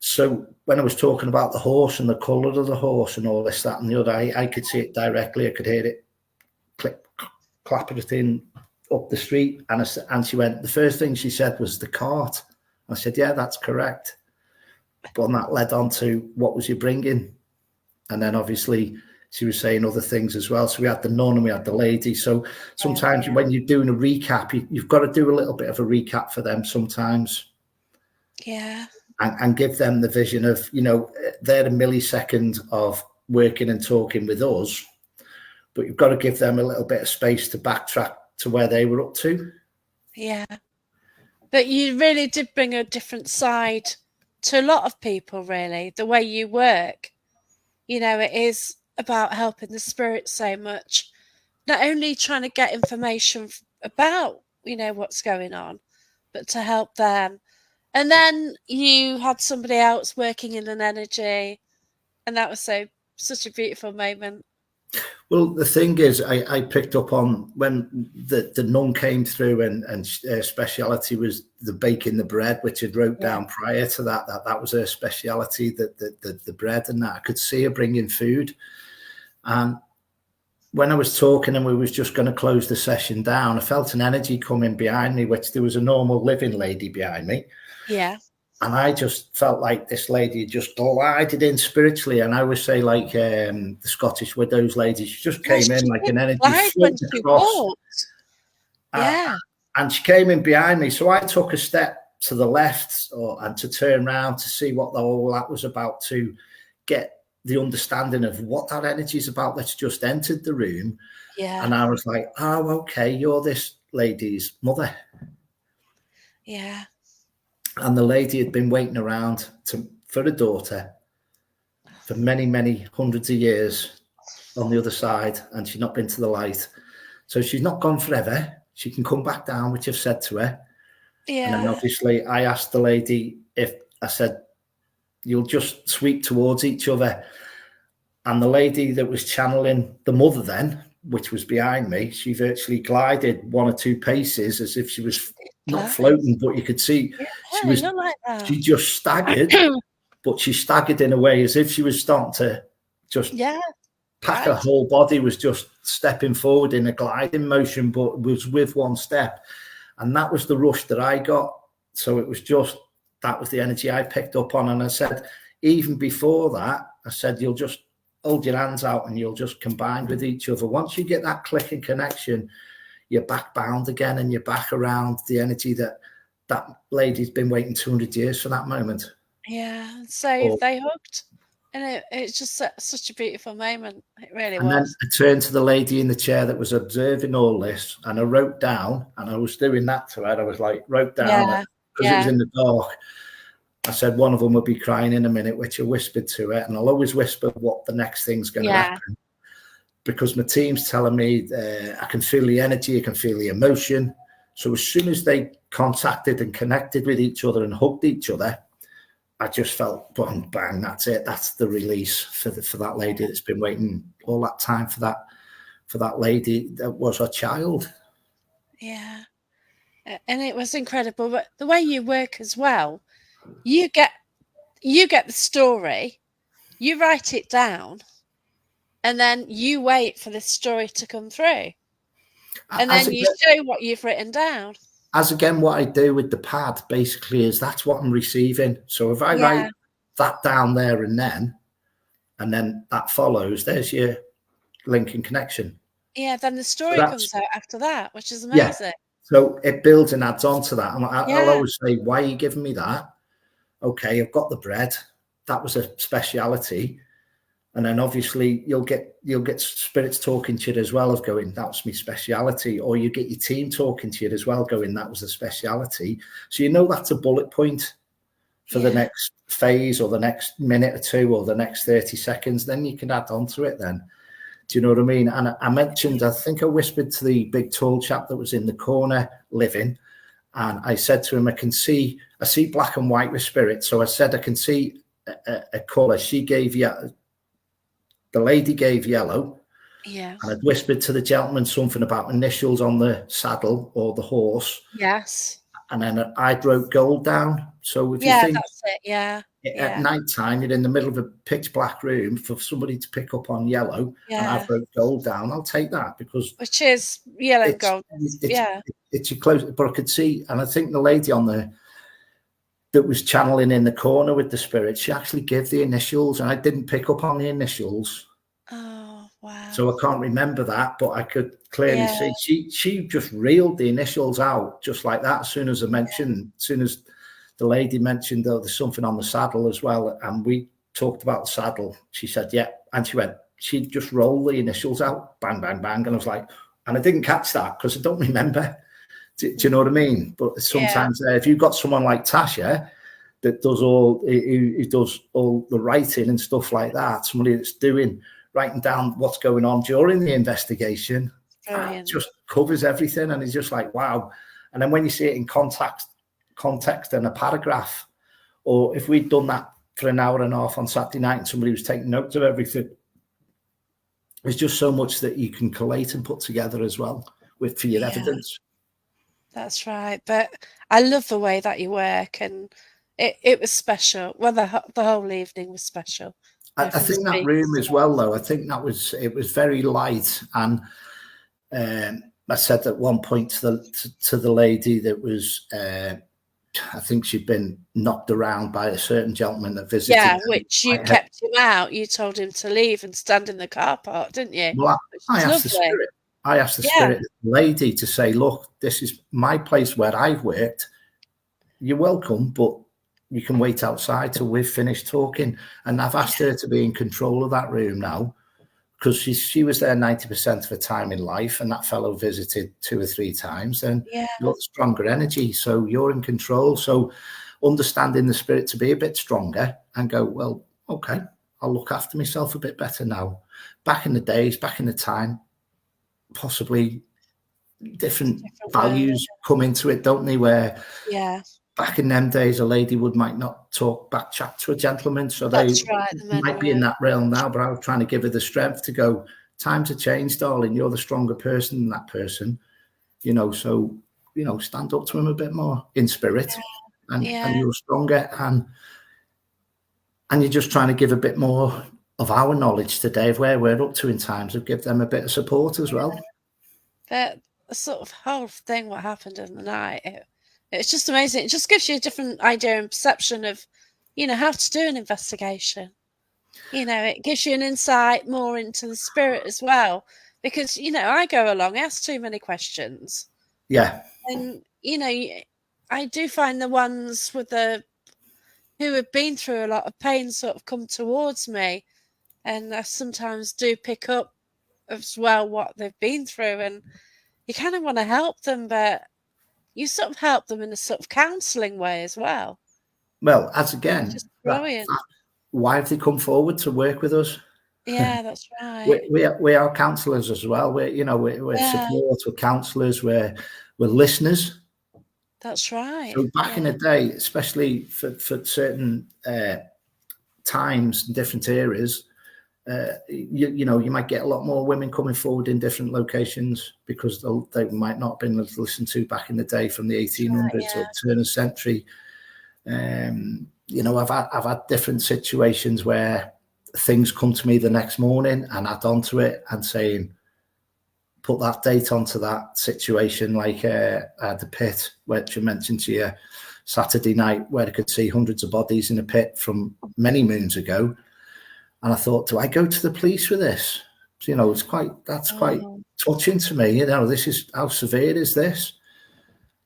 So when I was talking about the horse and the colour of the horse and all this, that and the other, I could see it directly. I could hear it clip, clapping it in up the street. And she went, the first thing she said was the cart. I said, yeah, that's correct. But that led on to, what was you bringing? And then obviously she was saying other things as well. So we had the nun and we had the lady. So sometimes when you're doing a recap, you've got to do a little bit of a recap for them sometimes. Yeah. And give them the vision of, they're a millisecond of working and talking with us, but you've got to give them a little bit of space to backtrack to where they were up to. Yeah. But you really did bring a different side to a lot of people, really, the way you work. It is about helping the spirit so much, not only trying to get information about, what's going on, but to help them. And then you had somebody else working in an energy, and that was such a beautiful moment. Well, the thing is, I picked up on when the nun came through and her speciality was the baking the bread, which I'd wrote down prior to that was her speciality, the bread and that. I could see her bringing food. And when I was talking and we was just going to close the session down, I felt an energy coming behind me, which there was a normal living lady behind me. Yeah. And I just felt like this lady just glided in spiritually. And I always say, like the Scottish Widows lady, she just came in like an energy float across. Yeah. And she came in behind me. So I took a step to the left and to turn around to see what all that was about, to get the understanding of what that energy is about that's just entered the room. Yeah. And I was like, oh, okay, you're this lady's mother. Yeah. And the lady had been waiting around for a daughter for many, many hundreds of years on the other side, and she's not been to the light. So she's not gone forever. She can come back down, which I've said to her. Yeah. And then obviously I asked the lady I said, you'll just sweep towards each other. And the lady that was channeling the mother then, which was behind me, she virtually glided 1 or 2 paces as if she was not floating, but you could see she just staggered, but she staggered in a way as if she was starting to just pack her whole body, was just stepping forward in a gliding motion, but was with 1 step. And that was the rush that I got. So it was just, that was the energy I picked up on. And I said, even before that, I said, you'll just hold your hands out and you'll just combine with each other. Once you get that click and connection, you're back bound again and you're back around the energy that lady's been waiting 200 years for that moment. Yeah. So they hugged. And it's just such a beautiful moment. It really was. And then I turned to the lady in the chair that was observing all this, and I wrote down, and I was doing that to her. I was like, wrote down, because it was in the dark. I said, one of them will be crying in a minute, which I whispered to her. And I'll always whisper what the next thing's going to happen. Because my team's telling me, I can feel the energy, I can feel the emotion. So as soon as they contacted and connected with each other and hugged each other, I just felt, bang, bang, that's it. That's the release for that lady that's been waiting all that time for that lady that was her child. Yeah. And it was incredible. But the way you work as well, you get the story, you write it down, and then you wait for the story to come through, and As then you again, show what you've written down. what I do with the pad basically is that's what I'm receiving. So if I write Yeah, that down there and then that follows, there's your link and connection. yeah. Then the So story that's, comes out after that, which is yeah. amazing. So it builds and adds on to that. And I'll Yeah, always say, why are you giving me that? Okay, I've got the bread. That was a speciality. And then obviously you'll get spirits talking to you as well of going, that's my speciality. Or you get your team talking to you as well, going, that was a speciality. So you know that's a bullet point for the yeah, next phase or the next minute or two or the next 30 seconds. Then you can add on to it then. Do you know what I mean? And I mentioned, I think I whispered to the big tall chap that was in the corner living, and I said to him, I see black and white with spirit. So I said, I can see a colour. She gave you, the lady gave yellow, yeah. and I'd whispered to the gentleman something about initials on the saddle or the horse, Yes. and then I wrote gold down. So if you Yeah, think that's it. Yeah, at yeah, night time you're in the middle of a pitch black room for somebody to pick up on yellow, and I've yeah. wrote gold down, I'll take that because Which is yellow and it's gold. it's Yeah. it's your close. But I could see, and I think the lady on the that was channeling in the corner with the spirit, she actually gave the initials, and I didn't pick up on the initials. Oh, wow. So I can't remember that, but I could clearly Yeah, see she just reeled the initials out just like that. As soon as the lady mentioned, oh, there's something on the saddle as well, and we talked about the saddle. She said, yeah, and she just rolled the initials out, bang, bang, bang, and I was like, and I didn't catch that because I don't remember. Do you know what I mean? But yeah, sometimes if you've got someone like Tasha that does who does all the writing and stuff like that, somebody that's writing down what's going on during the investigation, that brilliant. just covers everything, and it's just like wow. And then when you see it in context and a paragraph, or if we'd done that for an hour and a half on Saturday night and somebody was taking notes of everything, there's just so much that you can collate and put together as well for your Yeah, evidence. that's right. But I love the way that you work, and it was special. Well, the whole evening was special. I From the think that speakers room as as well. well, though. I think it was very light, and I said at one point to the lady that was, I think she'd been knocked around by a certain gentleman that visited Yeah, them. which you I, kept him out. You told him to leave and stand in the car park, didn't you? well, Which I is asked the lovely. spirit. I asked the Yeah, spirit lady to say, "Look, this is my place where I've worked. You're welcome, but you can wait outside till we've finished talking." And I've yeah, asked her to be in control of that room now, because she was there 90% of the time in life, and that fellow visited 2 or 3 times, and yeah, you got stronger energy, so you're in control. So understanding the spirit to be a bit stronger and go, well, okay, I'll look after myself a bit better now. Back in the days, back in the time, possibly different different world. values come into it, don't they? Where Yeah, back in them days, a lady might not talk back chat to a gentleman, so they that's right. The men might be in were. that realm now. But I was trying to give her the strength to go. Times have changed, darling. You're the stronger person than that person, So stand up to him a bit more in spirit, and Yeah, you're stronger, and you're just trying to give a bit more of our knowledge today of where we're up to in times of give them a bit of support as well. that sort of whole thing. What happened in the night? It's just amazing. It just gives you a different idea and perception of, how to do an investigation. It gives you an insight more into the spirit as well. Because, I go along, ask too many questions. Yeah, And, I do find the ones who have been through a lot of pain sort of come towards me. And I sometimes do pick up as well what they've been through. And you kind of want to help them, but you sort of help them in a sort of counselling way as well. well, as It's again, just brilliant. why have they come forward to work with us? Yeah, that's we, right. we are counsellors as well. We're Yeah, support, we're counsellors, we're listeners. that's right. So back in Yeah, the day, especially for certain times and different areas, you know, you might get a lot more women coming forward in different locations because they might not have been listened to back in the day from the 1800s or turn of century. You know, I've had different situations where things come to me the next morning and add on to it and saying, put that date onto that situation, like the pit, which I mentioned to you Saturday night, where I could see hundreds of bodies in a pit from many moons ago. And I thought, do I go to the police with this? So, you know, that's quite touching to me. You know, this is, how severe is this?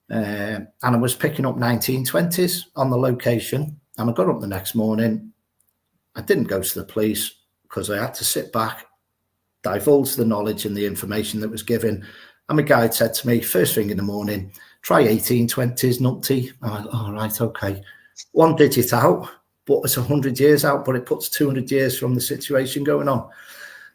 And I was picking up 1920s on the location. And I got up the next morning. I didn't go to the police because I had to sit back, divulge the knowledge and the information that was given. And my guide said to me, first thing in the morning, try 1820s, nutty. I went, all right, okay. One digit out, but it's 100 years out, but it puts 200 years from the situation going on.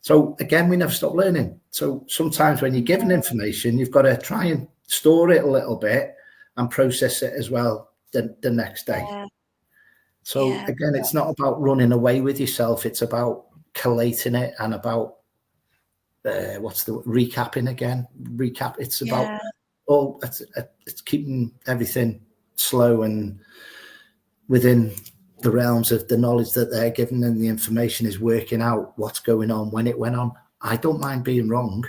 So again, we never stop learning. So sometimes when you're given information, you've got to try and store it a little bit and process it as well the next day. So again, it's not about running away with yourself. It's about collating it and about recapping again. Recap. It's about it's keeping everything slow and within the realms of the knowledge that they're given, and the information is working out what's going on when it went on. I don't mind being wrong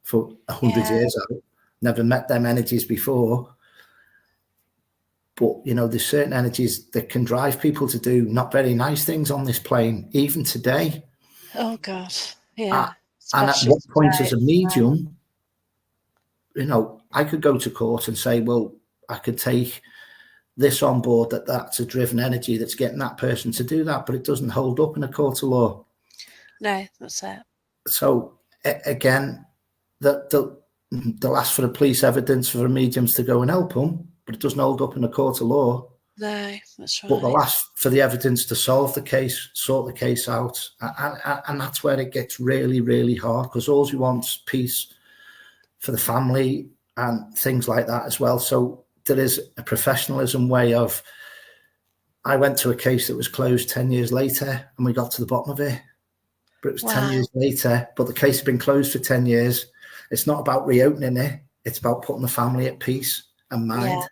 for 100 years out. Never met them energies before. But, you know, there's certain energies that can drive people to do not very nice things on this plane, even today. Oh, God. Yeah. And at what point as a medium, you know, I could go to court and say, well, I could take this on board, that's a driven energy that's getting that person to do that, but it doesn't hold up in a court of law. No, that's it. So again, they'll ask for the police evidence for the mediums to go and help them, but it doesn't hold up in a court of law. No, that's right. But they'll ask for the evidence to solve the case, sort the case out, and that's where it gets really, really hard, because all you want is peace for the family and things like that as well. So there is a professionalism way of, I went to a case that was closed 10 years later and we got to the bottom of it, but it was 10 years later, but the case had been closed for 10 years. It's not about reopening it. It's about putting the family at peace and mind.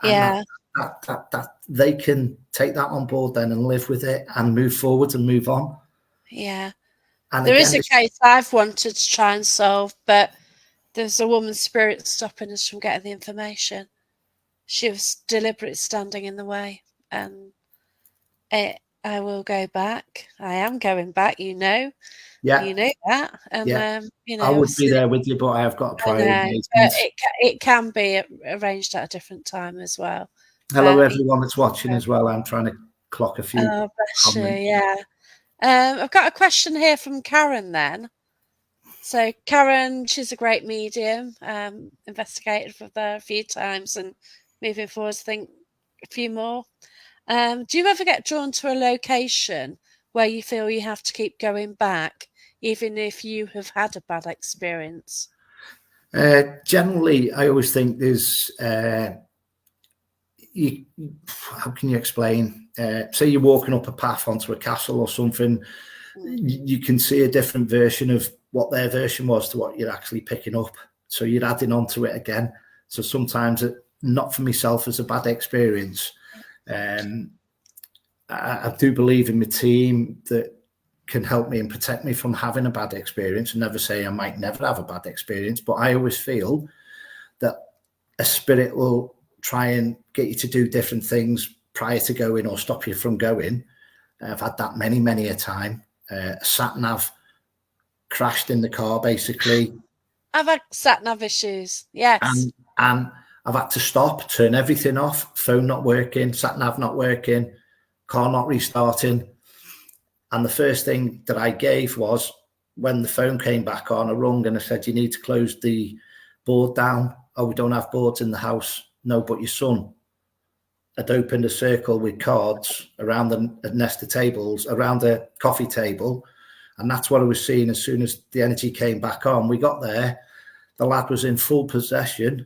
And that they can take that on board then and live with it and move forward and move on. Yeah. And there is a case I've wanted to try and solve, but there's a woman's spirit stopping us from getting the information. She was deliberately standing in the way, and I will go back. I am going back, you know. Yeah. You know that. And, you know, I would be there with you, but I have got a prior engagement. It can be arranged at a different time as well. Hello, everyone that's watching as well. I'm trying to clock a few. Oh, bless you, yeah. I've got a question here from Karen then. So Karen, she's a great medium, investigated with her a few times and moving forward, I think a few more. Do you ever get drawn to a location where you feel you have to keep going back, even if you have had a bad experience? Generally, I always think there's, how can you explain? Say you're walking up a path onto a castle or something, you can see a different version of what their version was to what you're actually picking up. So you're adding on to it again. So sometimes, not for myself as a bad experience. I do believe in my team that can help me and protect me from having a bad experience. And never say I might never have a bad experience, but I always feel that a spirit will try and get you to do different things prior to going or stop you from going. I've had that many a time. Sat nav crashed in the car, basically. I've had sat nav issues, yes. And I've had to stop, turn everything off, phone not working, sat nav not working, car not restarting. And the first thing that I gave was, when the phone came back on, I rung and I said, you need to close the board down. Oh, we don't have boards in the house. No, but your son had opened a circle with cards around a nest of tables, around a coffee table. And that's what I was seeing as soon as the energy came back on. We got there, the lad was in full possession,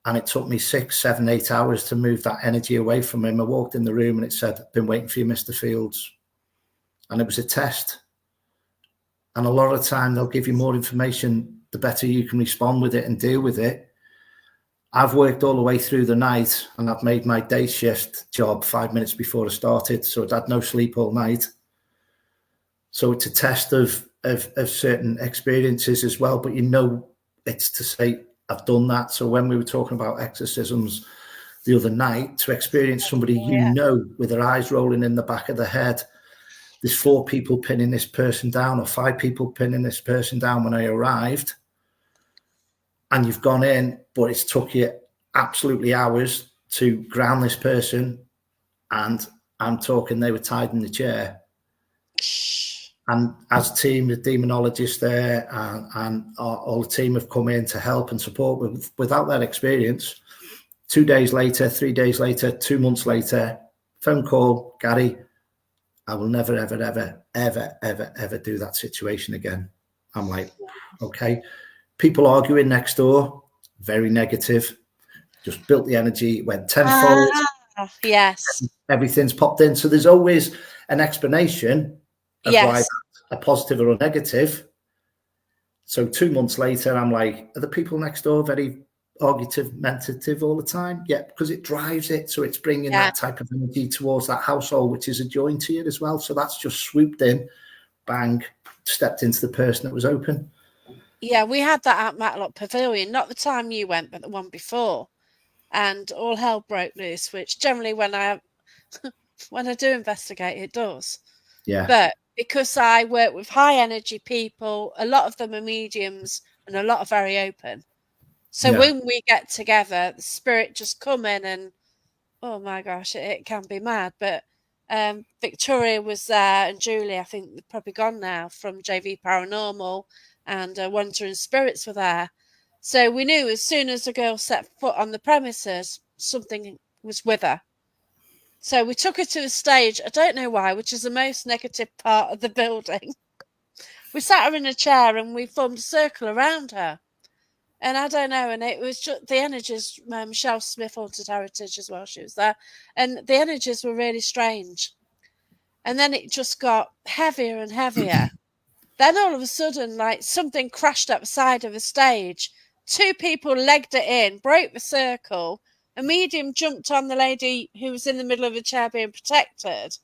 and it took me 6, 7, 8 hours to move that energy away from him. I walked in the room and it said, I've been waiting for you, Mr. Fields. And it was a test. And a lot of the time they'll give you more information, the better you can respond with it and deal with it. I've worked all the way through the night, and I've made my day shift job 5 minutes before I started. So I'd had no sleep all night. So it's a test of certain experiences as well. But it's to say, I've done that. So when we were talking about exorcisms the other night, to experience somebody with their eyes rolling in the back of the head, there's 4 people pinning this person down or 5 people pinning this person down when I arrived, and you've gone in, but it's took you absolutely hours to ground this person, and I'm talking they were tied in the chair. And as a team, the demonologists there and all the team have come in to help and support. Without that experience, 2 days later, 3 days later, 2 months later, phone call, Gary, I will never, ever, ever, ever, ever, ever do that situation again. I'm like, okay. People arguing next door, very negative. Just built the energy, went tenfold. Yes. Everything's popped in. So there's always an explanation of why a positive or a negative. So 2 months later, I'm like, are the people next door very argumentative all the time? Yeah, because it drives it. So it's bringing that type of energy towards that household, which is adjoined to it as well. So that's just swooped in, bang, stepped into the person that was open. Yeah, we had that at Matlock Pavilion, not the time you went, but the one before. And all hell broke loose, which generally when I do investigate, it does. Yeah. But because I work with high energy people, a lot of them are mediums and a lot are very open. So when we get together, the spirit just come in and, oh my gosh, it can be mad. But Victoria was there and Julie, I think they're probably gone now, from JV Paranormal, and Wandering Spirits were there. So we knew as soon as the girl set foot on the premises, something was with her. So we took her to a stage, I don't know why, which is the most negative part of the building. We sat her in a chair and we formed a circle around her. And I don't know, and it was just the energies, Michelle Smith, Haunted Heritage as well, she was there. And the energies were really strange. And then it just got heavier and heavier. Then all of a sudden, like something crashed up the side of the stage. 2 people legged it in, broke the circle. A medium jumped on the lady who was in the middle of the chair being protected.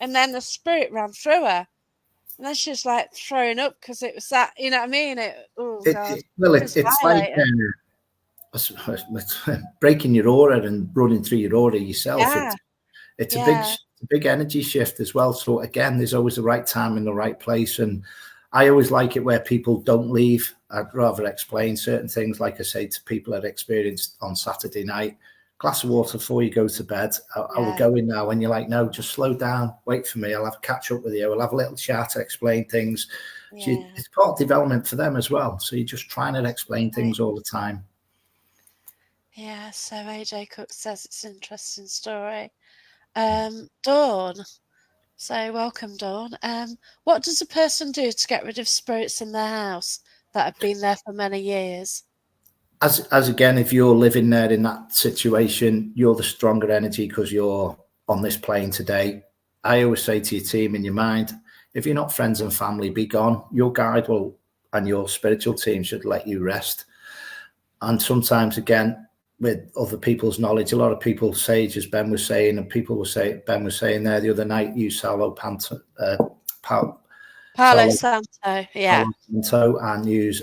And then the spirit ran through her. And then she was like throwing up because it was that, you know what I mean? It's like breaking your aura and running through your aura yourself. Yeah. It's a big energy shift as well. So again, there's always the right time in the right place. And I always like it where people don't leave. I'd rather explain certain things, like I say to people that experienced on Saturday night, glass of water before you go to bed. I will go in now, and you're like, no, just slow down, wait for me, I'll have a catch up with you, we'll have a little chat, explain things. So it's part of development for them as well. So you're just trying to explain things all the time. Yeah, so AJ Cook says it's an interesting story. Dawn. So welcome, Dawn. What does a person do to get rid of spirits in their house that have been there for many years? As again, if you're living there in that situation, you're the stronger energy because you're on this plane today. I always say to your team, in your mind, if you're not friends and family, be gone. Your guide will, and your spiritual team should let you rest. And sometimes, again, with other people's knowledge, a lot of people sage, as Ben was saying, and Ben was saying there the other night, use Palo Santo, yeah. Palo Santo, and use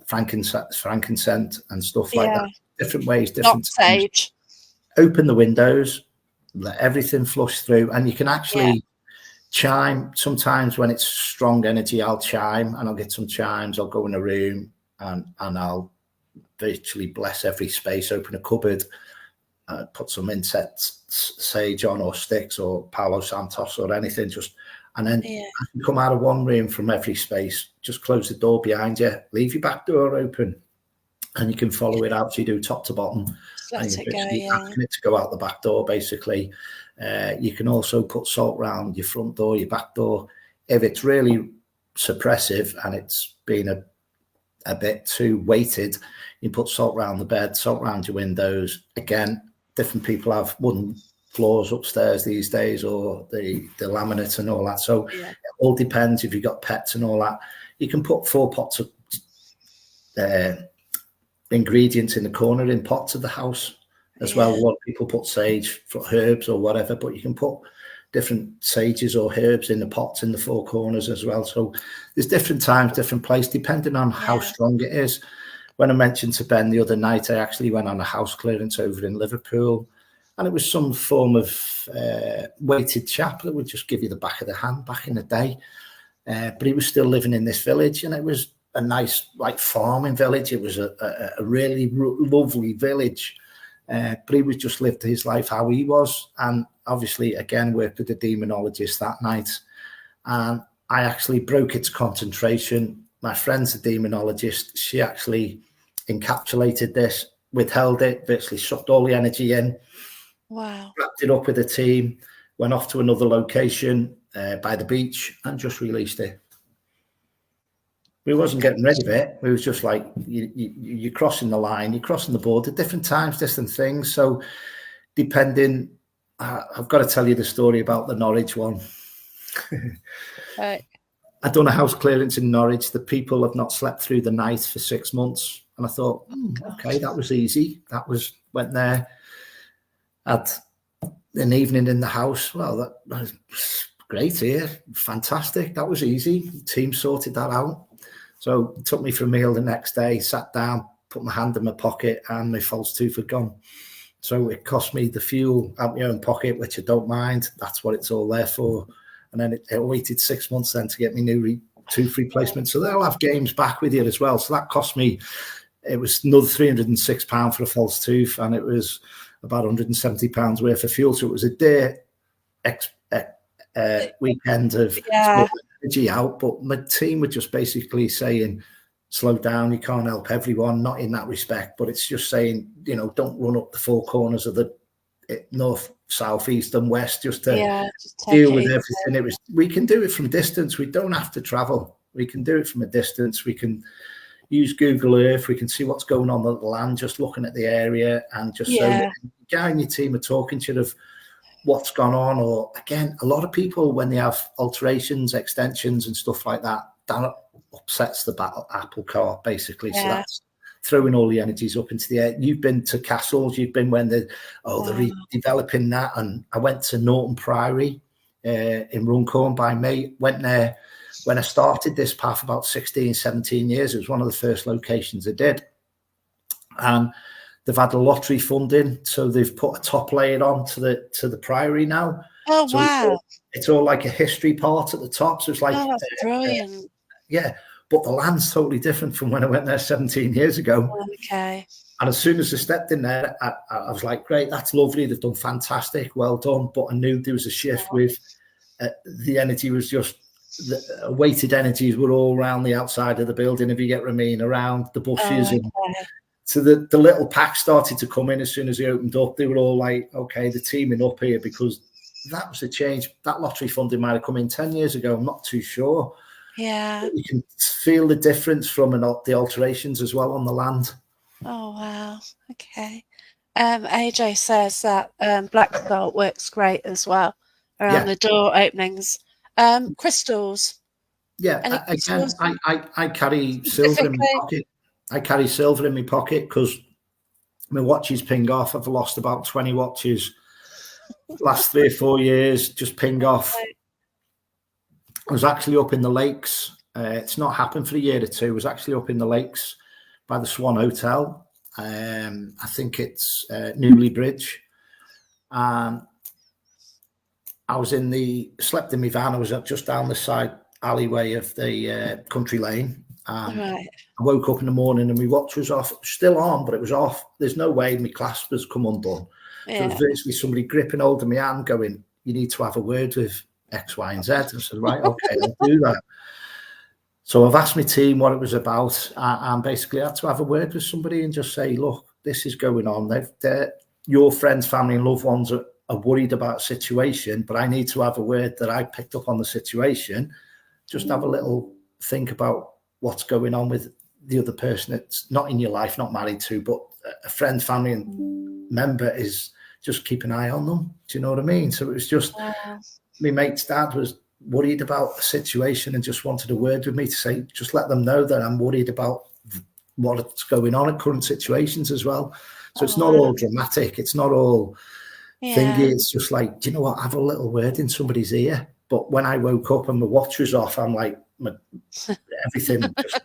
frankincense and stuff like that. Different ways, different sage. Open the windows, let everything flush through, and you can actually chime. Sometimes when it's strong energy, I'll chime, and I'll get some chimes. I'll go in a room and I'll virtually bless every space, open a cupboard, put some incense sage on, or sticks, or Palo Santos, or anything, and then as you come out of one room from every space, just close the door behind you, leave your back door open, and you can follow it out. So you do top to bottom, and you're asking it to go out the back door, basically. You can also put salt around your front door, your back door. If it's really suppressive and it's been a bit too weighted, you put salt around the bed, salt around your windows. Again, different people have wooden floors upstairs these days, or the laminate and all that. So it all depends if you've got pets and all that. You can put 4 pots of ingredients in the corner in pots of the house as well. A lot of people put sage for herbs or whatever, but you can put different sages or herbs in the pots in the 4 corners as well. So there's different times, different place, depending on how strong it is. When I mentioned to Ben the other night, I actually went on a house clearance over in Liverpool, and it was some form of weighted chap that would just give you the back of the hand back in the day. But he was still living in this village, and it was a nice, like, farming village. It was a really lovely village, but he was just lived his life how he was. And obviously, again, worked with a demonologist that night, and I actually broke its concentration. My friend's a demonologist. She actually encapsulated this, withheld it, virtually sucked all the energy in. Wow. Wrapped it up with a team, went off to another location by the beach, and just released it. We wasn't getting rid of it. We was just like, you're crossing the line, you're crossing the border, different times, different things. So depending, I've got to tell you the story about the Norwich one. Right. I'd done a house clearance in Norwich. The people have not slept through the night for 6 months. And I thought, okay, that was easy. Went there, had an evening in the house. Well, that was great here. Fantastic. That was easy. The team sorted that out. So it took me for a meal the next day, sat down, put my hand in my pocket, and my false tooth had gone. So it cost me the fuel out my own pocket, which I don't mind. That's what it's all there for. And then it waited 6 months then to get me new tooth replacement. So they'll have games back with you as well. So that cost me, it was another £306 for a false tooth, and it was about £170 worth of fuel. So it was a day weekend of energy out. But my team were just basically saying, slow down, you can't help everyone, not in that respect, but it's just saying, don't run up the 4 corners of the north, south, east and west just to deal with everything. We can do it from a distance. We don't have to travel. We can do it from a distance. We can use Google Earth. We can see what's going on the land, just looking at the area, and just so the guy and your team are talking to you of what's gone on. Or again, a lot of people, when they have alterations, extensions and stuff like that, that upsets the apple cart basically. So that's throwing all the energies up into the air. You've been to castles, you've been when they're redeveloping that. And I went to Norton Priory in Runcorn by me. Went there when I started this path about 16, 17 years. It was one of the first locations I did. And they've had a lottery funding, so they've put a top layer on to the Priory now. Oh, so wow. It's all like a history part at the top. So it's like, that's brilliant. But the land's totally different from when I went there 17 years ago. Okay. And as soon as I stepped in there, I was like, great, that's lovely. They've done fantastic. Well done. But I knew there was a shift with the energy was just, the weighted energies were all around the outside of the building, if you get what I mean, around the bushes. And so the little pack started to come in as soon as they opened up. They were all like, okay, they're teaming up here, because that was a change. That lottery funding might have come in 10 years ago. I'm not too sure. Yeah. You can feel the difference from the alterations as well on the land. Oh, wow. Okay. AJ says that black salt works great as well around the door openings. Crystals. Yeah, again, I carry silver in my pocket. I carry silver in my pocket because my watches ping off. I've lost about 20 watches last 3 or 4 years, just ping off. I was actually up in the lakes. It's not happened for a year or two. I was actually up in the lakes by the Swan Hotel. I think it's Newley Bridge. I was slept in my van. I was just down the side alleyway of the country lane. I woke up in the morning and my watch was off, still on, but it was off. There's no way my clasp has come undone. So it was virtually somebody gripping hold of my hand going, you need to have a word with X, Y, and Z. I said, right, okay, I'll do that. So I've asked my team what it was about, and basically I had to have a word with somebody and just say, look, this is going on. Your friends, family and loved ones are worried about a situation, but I need to have a word that I picked up on the situation. Just have a little think about what's going on with the other person that's not in your life, not married to, but a friend, family and member, is just keep an eye on them. Do you know what I mean? So it was just, my mate's dad was worried about a situation and just wanted a word with me to say, just let them know that I'm worried about what's going on in current situations as well. So it's not all dramatic. It's not all thingy. It's just like, do you know what? Have a little word in somebody's ear. But when I woke up and my watch was off, I'm like, everything just,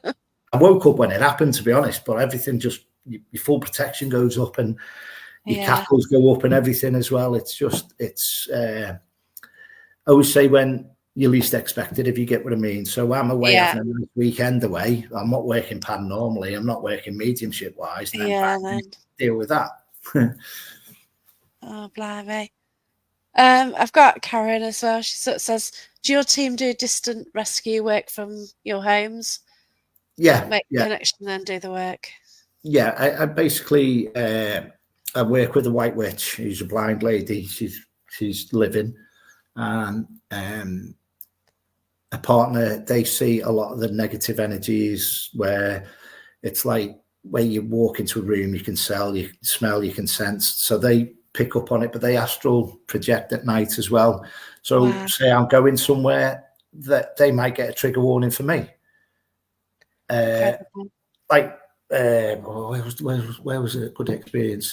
I woke up when it happened, to be honest, but everything just, your full protection goes up and your cackles go up and everything as well. It's just, I always say when you least expect it, if you get what I mean. So I'm away having a nice weekend away. I'm not working paranormally. I'm not working mediumship wise. And then deal with that. Oh, blimey. I've got Karen as well. She sort of says, do your team do distant rescue work from your homes? Yeah. Make connection and do the work. Yeah, I basically I work with a white witch who's a blind lady. She's living, and a partner. They see a lot of the negative energies where it's like where you walk into a room, you can smell, you can sense. So they pick up on it, but they astral project at night as well. So say I'm going somewhere, that they might get a trigger warning for me. Like where was it a good experience?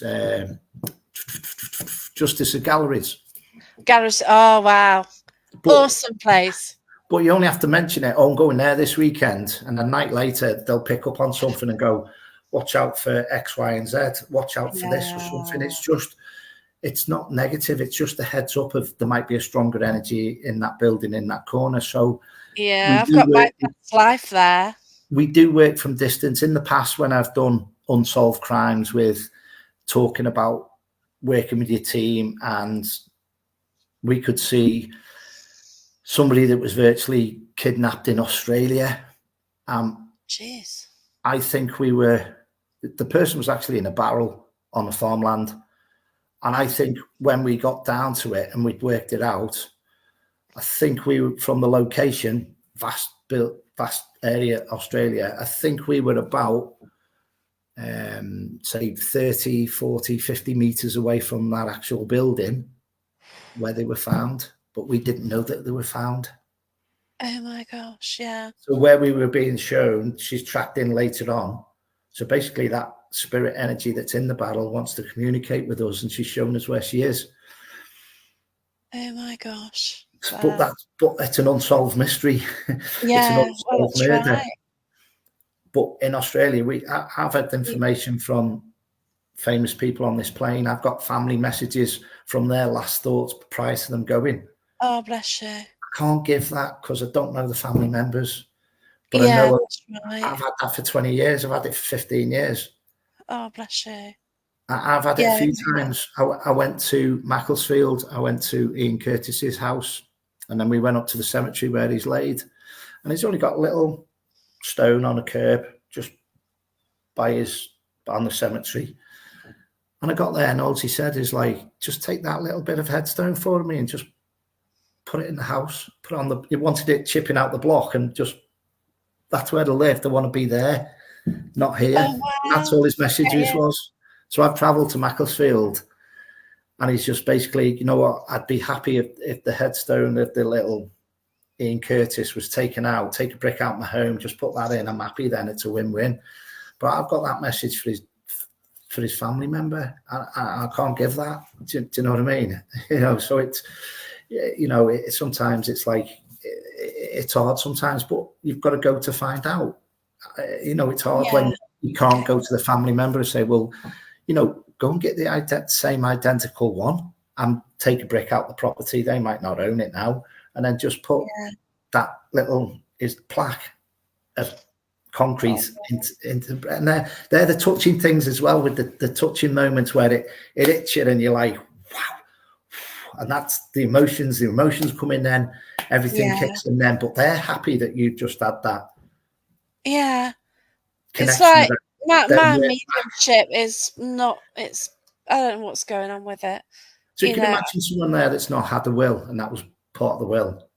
Justice of Galleries. Oh wow. Awesome place. But you only have to mention it. Oh, I'm going there this weekend, and a night later they'll pick up on something and go, watch out for X, Y, and Z, watch out for this or something. It's just, it's not negative, it's just a heads up of there might be a stronger energy in that building, in that corner. So I've got my past life there. We do work from distance. In the past, when I've done unsolved crimes with talking about working with your team, and we could see somebody that was virtually kidnapped in Australia. Jeez. I think the person was actually in a barrel on a farmland. And I think when we got down to it and we'd worked it out, I think we were from the location, vast area, Australia, I think we were about, say 30, 40, 50 meters away from that actual building where they were found, but we didn't know that they were found. Oh my gosh, yeah. So where we were being shown, she's tracked in later on. So basically that spirit energy that's in the barrel wants to communicate with us, and she's shown us where she is. Oh my gosh. Wow. But it's an unsolved mystery. It's an unsolved murder. Right. But in Australia, I've had information from famous people on this plane. I've got family messages from their last thoughts prior to them going. Oh, bless you. I can't give that because I don't know the family members. But I know I've had that for 20 years. I've had it for 15 years. Oh, bless you. I've had it a few times. I went to Macclesfield. I went to Ian Curtis's house, and then we went up to the cemetery where he's laid. And he's only got a little stone on a curb just on the cemetery. And I got there, and all he said is like, just take that little bit of headstone for me and just put it in the house. Put it on he wanted it chipping out the block, and just, that's where they live. They want to be there, not here. Oh, wow. That's all his messages was. So I've travelled to Macclesfield, and he's just basically, you know what, I'd be happy if the headstone of the little Ian Curtis was taken out, take a brick out of my home, just put that in. I'm happy then. It's a win-win. But I've got that message for his family member. I can't give that. Do you know what I mean? So it's, sometimes it's like, it's hard sometimes, but you've got to go to find out. It's hard when you can't go to the family member and say, well, go and get the same identical one and take a brick out the property. They might not own it now. And then just put that little plaque of concrete into, and they're the touching things as well, with the touching moments where it hits you and you're like, wow. And that's the emotions come in then, everything kicks in then, but they're happy that you've just had that. Yeah. It's like my mediumship is not, I don't know what's going on with it. So you can imagine someone there that's not had a will, and that was part of the will.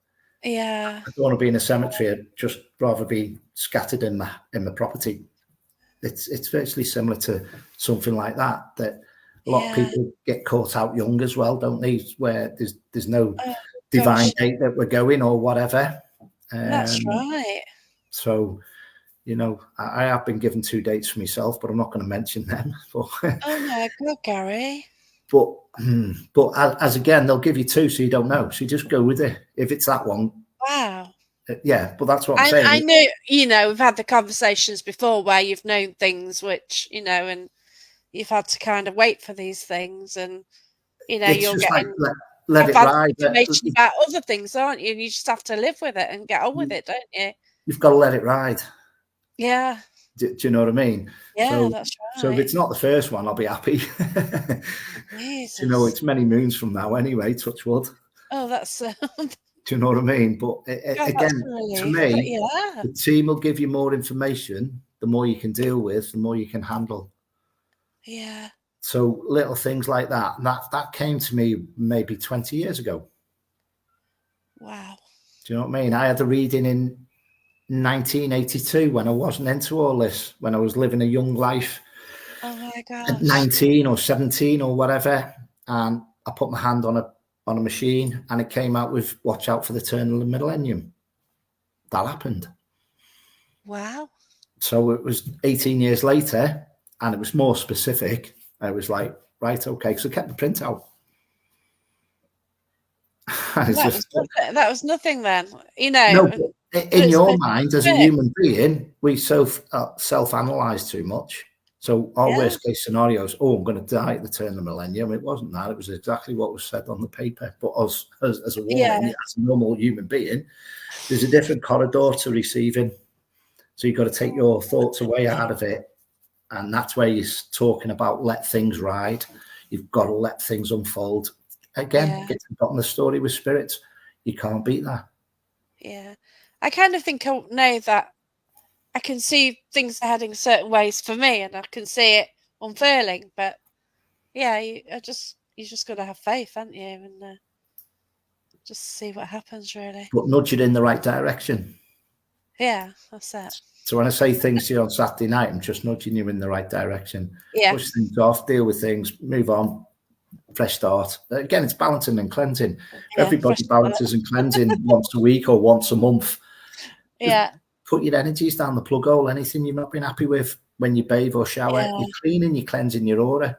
Yeah. I don't want to be in a cemetery. I'd just rather be scattered in the property. It's virtually similar to something like that. That a lot of people get caught out young as well, don't they? Where there's no divine Gosh, date that we're going or whatever. that's right. So, you know, I have been given 2 dates for myself, but I'm not going to mention them. Oh my God, Gary. But as again, they'll give you 2, so you don't know. So you just go with it. If it's that one, Wow. yeah. But that's what I'm I saying. know, we've had the conversations before where you've known things which, and you've had to kind of wait for these things, and, It's you're just like getting let it advanced ride. information about other things, aren't you? And you just have to live with it and get on with it, don't you? You've got to let it ride. Yeah. Do you know what I mean? Yeah, that's So if right. it's not the first one, I'll be happy. You know, Jesus. it's many moons from now anyway. Touch wood. Oh, that's Do you know what I mean? But God, that's a again, to relief. But me, yeah. the team will give you more information. The more you can deal with, the more you can handle. Yeah. So little things like that. And that came to me maybe 20 years ago. Wow. Do you know what I mean? I had a reading in 1982 when I wasn't into all this, when I was living a young life Oh my at gosh. 19 or 17 or whatever. And I put my hand on a machine and it came out with watch out for the turn of the millennium. That happened. Wow. So it was 18 years later and it was more specific. I was like, right, okay. So I kept the printout. It's That just was nothing. That was nothing then. no. But In it's your so mind, as a specific. human being, we self-analyze too much. So our Yeah. worst case scenarios, oh, I'm going to die at the turn of the millennium. It wasn't that. It was exactly what was said on the paper. But as a warning, Yeah. as a normal human being, there's a different corridor to receiving. So you've got to take your thoughts away out of it. And that's where you're talking about let things ride. You've got to let things unfold. Again, Yeah. get to the bottom of the story with spirits. You can't beat that. Yeah. I kind of think I know that I can see things are heading certain ways for me, and I can see it unfurling. But yeah, you just got to have faith, haven't you? And just see what happens, really. But nudge it in the right direction. Yeah, that's it. So when I say things to you on Saturday night, I'm just nudging you in the right direction. Yeah. Push things off, deal with things, move on, fresh start. Again, it's balancing and cleansing. Yeah. Fresh Everybody start. balances and cleansing once a week or once a month. Just Yeah. put your energies down the plug hole. Anything you've not been happy with when you bathe or shower, Yeah. you're cleaning, you're cleansing your aura.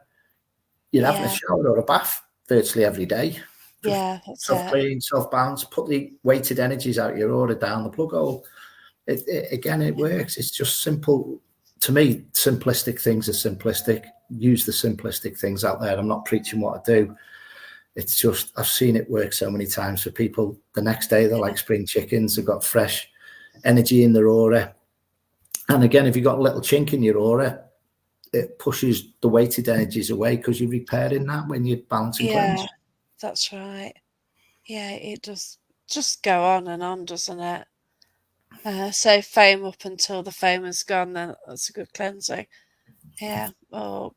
You're having a Yeah. shower or a bath virtually every day. Just Yeah. That's it. self-clean, self-balance, put the weighted energies out your aura down the plug hole. Again, it works. It's just simple. To me, simplistic things are simplistic. Use the simplistic things out there. I'm not preaching what I do. It's just, I've seen it work so many times for people. The next day, they're like spring chickens. They've got fresh energy in their aura. And again, if you've got a little chink in your aura, it pushes the weighted energies away because you're repairing that when you balance and Yeah. cleanse. That's right. Yeah. It does just go on, doesn't it? So foam up until the foam is gone. Then that's a good cleansing. Yeah. Oh,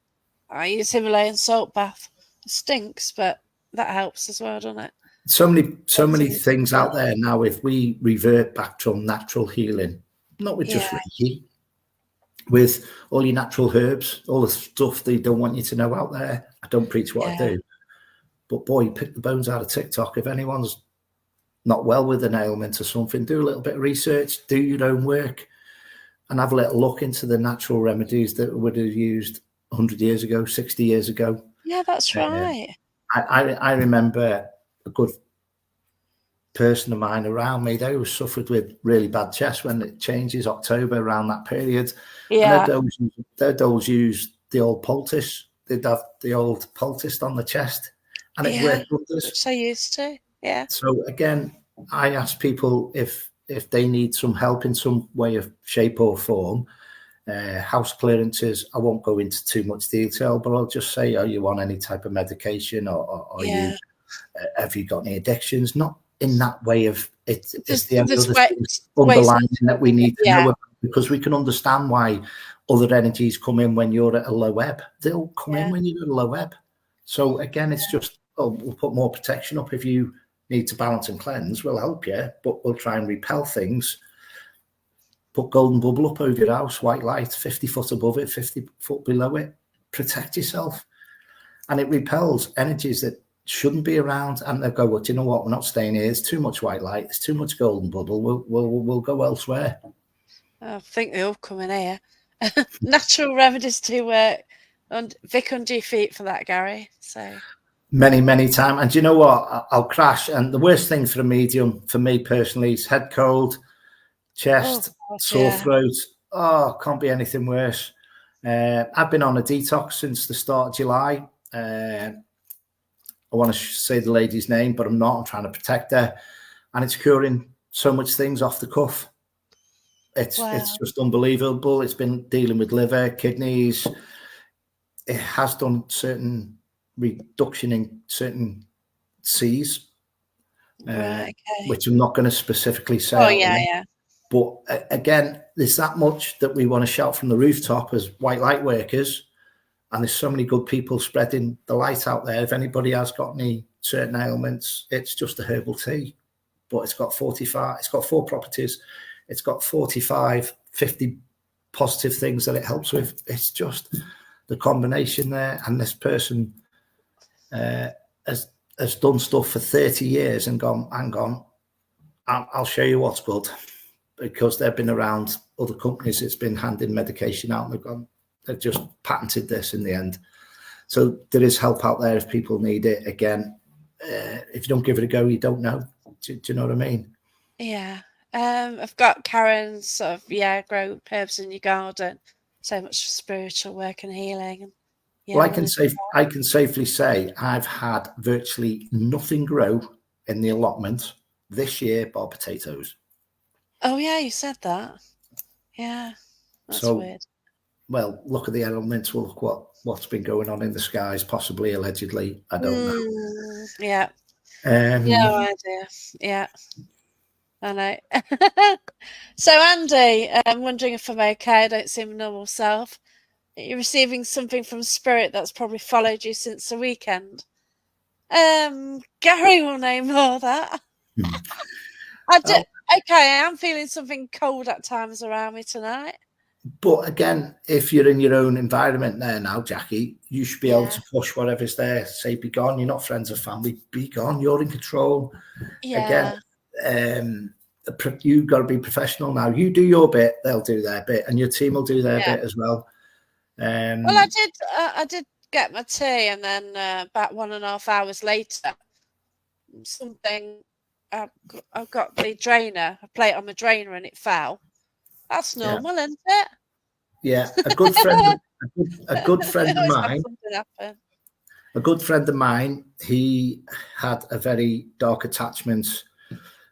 I use Himalayan salt bath. It stinks, but that helps as well, doesn't it? So many Cleansing things as out well. there now. If we revert back to natural healing, not with just Yeah. Reiki, with all your natural herbs, all the stuff they don't want you to know out there. I don't preach what I Yeah. do, but boy, pick the bones out of TikTok. If anyone's not well with an ailment or something, do a little bit of research, do your own work, and have a little look into the natural remedies that would have used 100 years ago, 60 years ago. Yeah, that's right. I remember a good person of mine around me, they were suffered with really bad chest when it changes October around that period. And Yeah. they'd always use the old poultice. They'd have the old poultice on the chest and it Yeah. worked wonders. Which I used to. Yeah. So again, I ask people if they need some help in some way of shape or form, house clearances. I won't go into too much detail, but I'll just say, are you on any type of medication or are you, Yeah. have you got any addictions? Not in that way of it. Is there any There's other things ways of underlying that we doing it. need to know Yeah. about? Because we can understand why other energies come in when you're at a low ebb. They'll come in Yeah. when you're at a low ebb. So again, it's just, oh, we'll put more protection up. If you need to balance and cleanse, we'll help you, but we'll try and repel things. Put golden bubble up over your house, white light, 50 foot above it, 50 foot below it. Protect yourself. And it repels energies that shouldn't be around, and they go, well, do you know what? We're not staying here. It's too much white light. It's too much golden bubble. We'll go elsewhere. I think they all come in here. Natural remedies to work. And Vic under your feet for that, Gary. So Many times. And do you know what? I'll crash. And the worst thing for a medium, for me personally, is head cold, chest, God, sore yeah. throat. Oh, can't be anything worse. I've been on a detox since the start of July. I want to say the lady's name, but I'm not. I'm trying to protect her. And it's curing so much things off the cuff. It's Wow. just unbelievable. It's been dealing with liver, kidneys. It has done certain reduction in certain C's, Right, okay. which I'm not going to specifically say Oh, out yeah, loud. yeah. But again, there's that much that we want to shout from the rooftop as white light workers. And there's so many good people spreading the light out there. If anybody has got any certain ailments, it's just a herbal tea. But it's got 45, it's got 4 properties. It's got 45, 50 positive things that it helps with. It's just the combination there. And this person has done stuff for 30 years and gone, hang on, I'll show you what's good. Because they've been around other companies, it's been handing medication out, and they've just patented this in the end. So there is help out there if people need it. Again, if you don't give it a go, you don't know. Do you know what I mean? Yeah. I've got Karen's sort of, grow herbs in your garden. So much for spiritual work and healing. And Well, I'm willing to I can safely say I've had virtually nothing grow in the allotment this year bar potatoes. Oh, yeah, you said that. Yeah, that's So, weird. well, look at the elements. We'll look what's been going on in the skies, possibly, allegedly. I don't know. Yeah, Um, no idea. Yeah, I know. So, Andy, I'm wondering if I'm okay. I don't seem a normal self. You're receiving something from spirit that's probably followed you since the weekend. Gary will know more of that. I do. oh, Okay, I am feeling something cold at times around me tonight. but again, if you're in your own environment there now, Jackie, you should be able Yeah, to push whatever's there. Say, be gone. You're not friends or family. Be gone. You're in control. Again, yeah, um, you've got to be professional now. You do your bit, they'll do their bit, and your team will do their yeah. bit as well. Well, I Um, did. I did get my tea, and then about 1.5 hours later, something. I've got the drainer. I play it on my drainer, and it fell. That's yeah, normal, isn't it? yeah. A good I friend of always have mine, something happen. a good friend of mine, he had a very dark attachment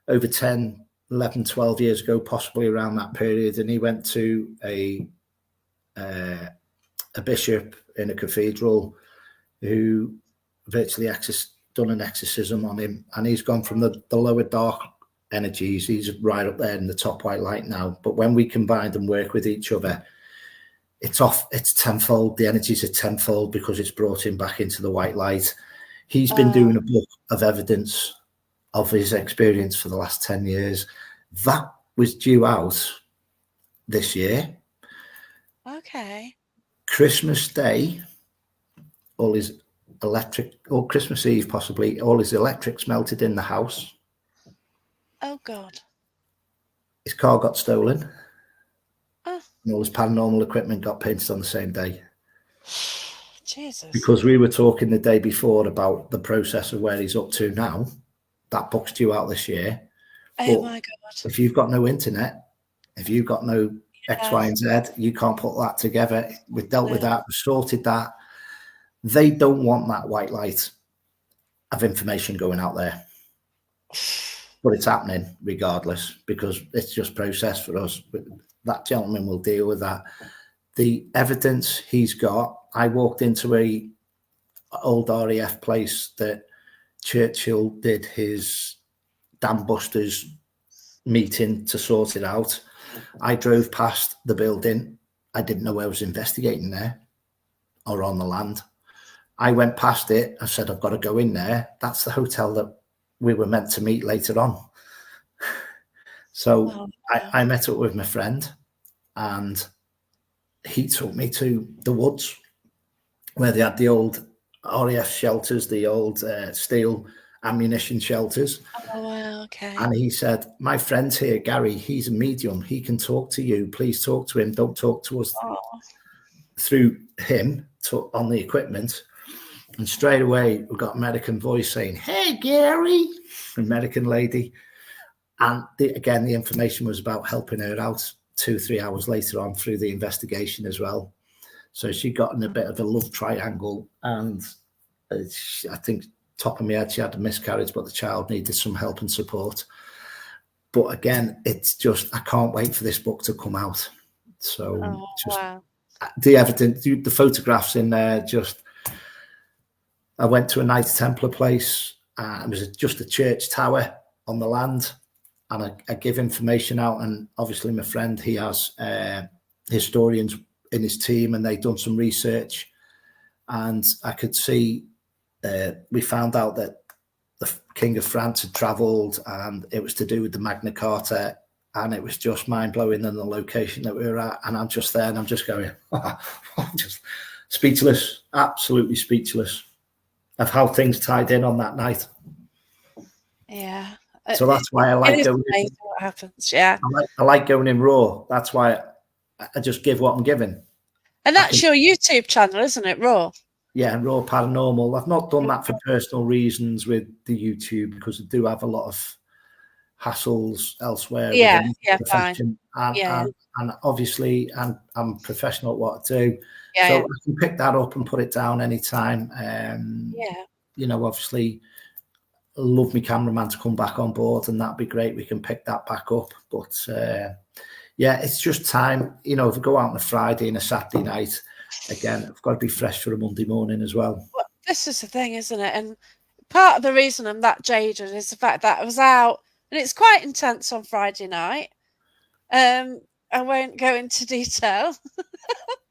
over 10, 11, 12 years ago, possibly around that period, and he went to a bishop in a cathedral who virtually done an exorcism on him, and he's gone from the lower dark energies, he's right up there in the top white light now. But when we combine and work with each other, it's tenfold. The energies are tenfold because it's brought him back into the white light. He's been doing a book of evidence of his experience for the last 10 years. That was due out this year. Okay. Christmas Day, all his or Christmas Eve possibly, all his electrics melted in the house. Oh God. His car got stolen. Oh, And all his paranormal equipment got painted on the same day. Jesus. Because we were talking the day before about the process of where he's up to now. That book's due out this year. Oh But my God. if you've got no internet, if you've got no X, Yeah. Y, and Z, you can't put that together. We've dealt with No. that, we've sorted that. They don't want that white light of information going out there. But it's happening regardless because it's just process for us. But that gentleman will deal with that. The evidence he's got, I walked into a old RAF place that Churchill did his dam busters meeting to sort it out. I drove past the building. I didn't know I was investigating there or on the land. I went past it. I said, I've got to go in there. That's the hotel that we were meant to meet later on. So Oh, I met up with my friend and he took me to the woods where they had the old RAF shelters, the old steel ammunition shelters. Oh, wow, okay. And he said, my friend's here, Gary, he's a medium. He can talk to you. Please talk to him. Don't talk to us through him on the equipment. And straight away, we got American voice saying, hey, Gary, American lady. And again, the information was about helping her out 2-3 hours later on through the investigation as well. So she got in a bit of a love triangle. And I think, top of my head, she had a miscarriage, but the child needed some help and support. But again, it's just, I can't wait for this book to come out. So wow. The evidence, the photographs in there, just, I went to a Knights Templar place. It was just a church tower on the land. And I give information out. And obviously my friend, he has historians in his team, and they've done some research. And I could see, we found out that the King of France had travelled, and it was to do with the Magna Carta. And it was just mind-blowing in the location that we were at. And I'm just there and I'm just going, I'm just speechless, absolutely speechless of how things tied in on that night. Yeah. So that's why I like going in. What happens, yeah. I like going in raw. That's why I just give what I'm giving. And that's your YouTube channel, isn't it, Raw? Yeah, Raw Paranormal. I've not done that for personal reasons with the YouTube, because I do have a lot of hassles elsewhere. Yeah, fine. And obviously, I'm professional at what I do. Yeah, so I can pick that up and put it down anytime. You know, obviously, love my cameraman to come back on board, and that'd be great. We can pick that back up. But yeah, it's just time. You know, if we go out on a Friday and a Saturday night, again, I've got to be fresh for a Monday morning as well. Well, this is the thing, isn't it? And part of the reason I'm that jaded is the fact that I was out, and it's quite intense on Friday night. I won't go into detail.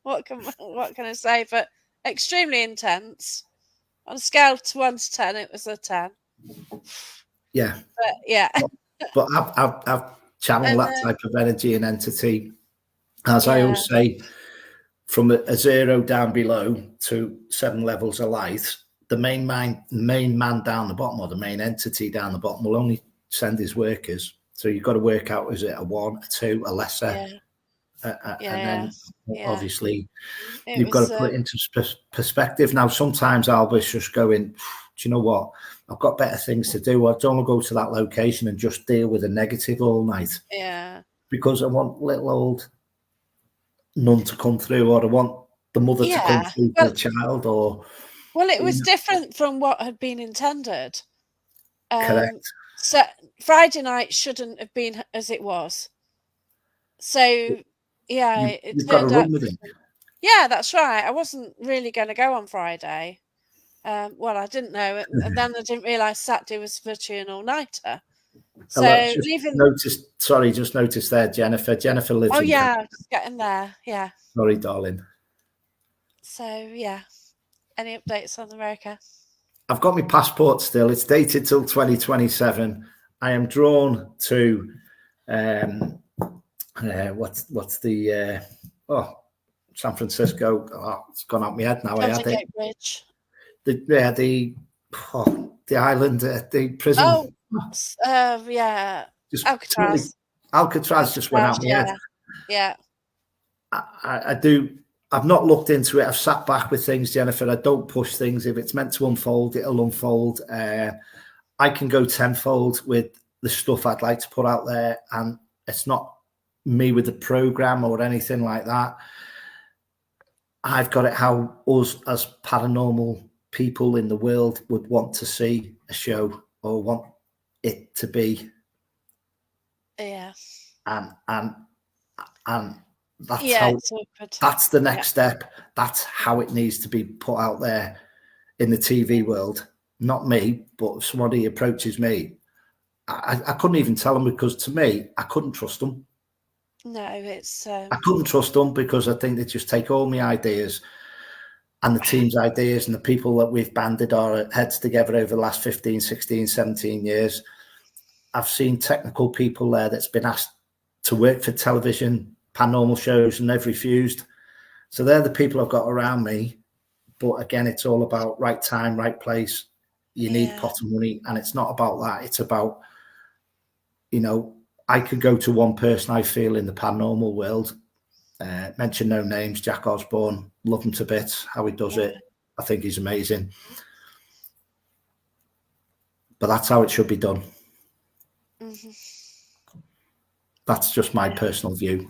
What can I say? But extremely intense. On a scale of 1 to 10, it was a 10. Yeah. But yeah. But I've channeled that type of energy and entity, as I always say, from a 0 down below to 7 levels of light. The main man down the bottom, or the main entity down the bottom, will only send his workers. So you've got to work out, is it a 1, a 2, a lesser? And then obviously you've got to put it into perspective. Now, sometimes I'll be just going, do you know what? I've got better things to do. I don't want to go to that location and just deal with a negative all night. Yeah. Because I want little old nun to come through, or I want the mother to come through for the child, or... Well, it was different from what had been intended. Correct. So Friday night shouldn't have been as it was. So, yeah, you've got to run with it. Yeah, that's right. I wasn't really going to go on Friday. Well, I didn't know, and then I didn't realise Saturday was virtually an all-nighter. So just noticed there, Jennifer. Jennifer lives. Oh yeah, just getting there. Yeah. Sorry, darling. So yeah, any updates on America? I've got my passport still. It's dated till 2027. I am drawn to what's the San Francisco. Oh, it's gone out my head now. Golden Gate Bridge. The island, the prison. Oh, yeah. Just Alcatraz. Alcatraz just went out my head. Yeah. I do. I've not looked into it. I've sat back with things, Jennifer. I don't push things. If it's meant to unfold, it'll unfold. I can go tenfold with the stuff I'd like to put out there, and it's not me with the program or anything like that. I've got it how us as paranormal people in the world would want to see a show, or want it to be. Yeah. And that's the next step. That's how it needs to be put out there in the TV world. Not me, but if somebody approaches me, I couldn't even tell them, because to me, I couldn't trust them. No, it's... I couldn't trust them, because I think they just take all my ideas and the team's ideas and the people that we've banded our heads together over the last 15, 16, 17 years. I've seen technical people there that's been asked to work for television, paranormal shows, and they've refused. So they're the people I've got around me. But again, it's all about right time, right place. You need pot of money, and it's not about that. It's about, I could go to one person I feel in the paranormal world, mention no names, Jack Osborne, love him to bits, how he does it. I think he's amazing. But that's how it should be done. That's just my personal view.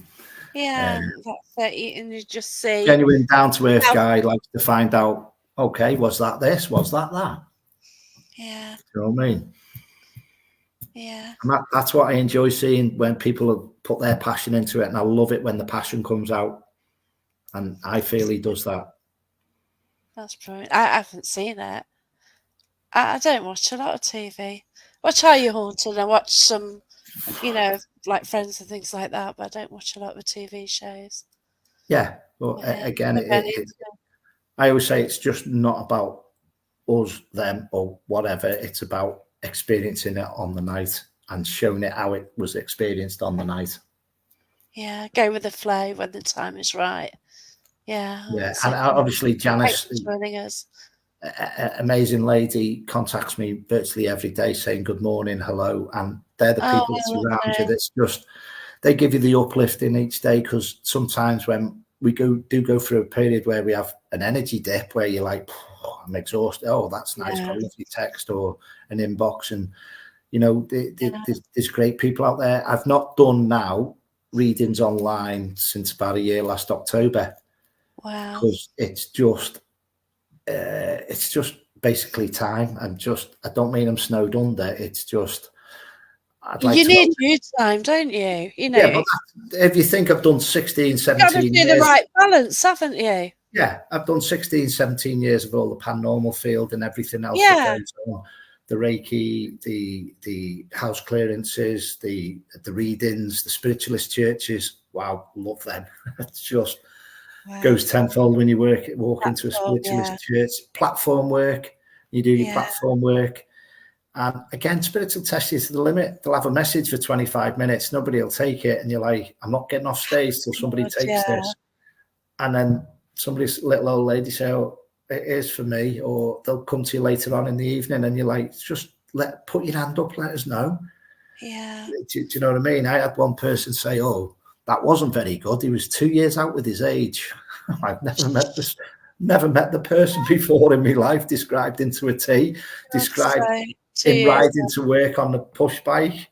Yeah, that's it. And you just see. Genuine, down-to-earth guy likes to find out, okay, was that this? Was that that? Yeah. You know what I mean? Yeah. And that's what I enjoy seeing, when people have put their passion into it. And I love it when the passion comes out. And I feel he does that. That's brilliant. I haven't seen it. I don't watch a lot of TV. Watch Are You Haunted? I watch some, like Friends and things like that, but I don't watch a lot of TV shows. Yeah. Well, Yeah. again, I always say it's just not about us, them, or whatever. It's about experiencing it on the night and showing it how it was experienced on the night. Yeah, go with the flow when the time is right. Yeah. Yeah, and obviously Janice, joining us. Amazing lady, contacts me virtually every day saying good morning, hello, and they're the people that surround you. That's just, they give you the uplifting each day, because sometimes when we do go through a period where we have an energy dip where you're like, oh, I'm exhausted. Oh, that's nice. Got a lovely text or an inbox, and there's great people out there. I've not done now readings online since about a year, last October. Wow. Because it's just basically time. I don't mean I'm snowed under. It's just, you need your time, don't you? Yeah, but if you think I've done 16, 17 years. You've got to do the right balance, haven't you? Yeah, I've done 16, 17 years of all the paranormal field and everything else that goes on. The Reiki, the house clearances, the readings, the spiritualist churches. Wow, love them. It's just goes tenfold when you walk into a spiritualist church. Platform work, you do your platform work. And again, spiritual test you to the limit. They'll have a message for 25 minutes. Nobody will take it. And you're like, I'm not getting off stage till somebody takes this. And then somebody's little old lady say, oh, it is for me. Or they'll come to you later on in the evening and you're like, just put your hand up, let us know. Yeah. Do you know what I mean? I had one person say, oh, that wasn't very good. He was 2 years out with his age. I've never met the person before in my life, described into a T, described in riding to work on the push bike.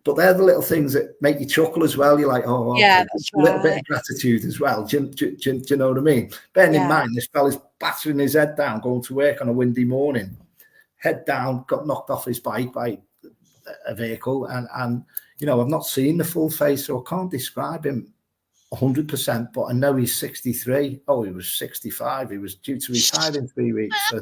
But they're the little things that make you chuckle as well. You're like, oh, okay, that's a little bit of gratitude as well. Do you know what I mean? Bearing in mind, this fella's battering his head down, going to work on a windy morning, head down, got knocked off his bike by a vehicle. And I've not seen the full face, so I can't describe him 100%, but I know he's 63. Oh, he was 65. He was due to retire in 3 weeks.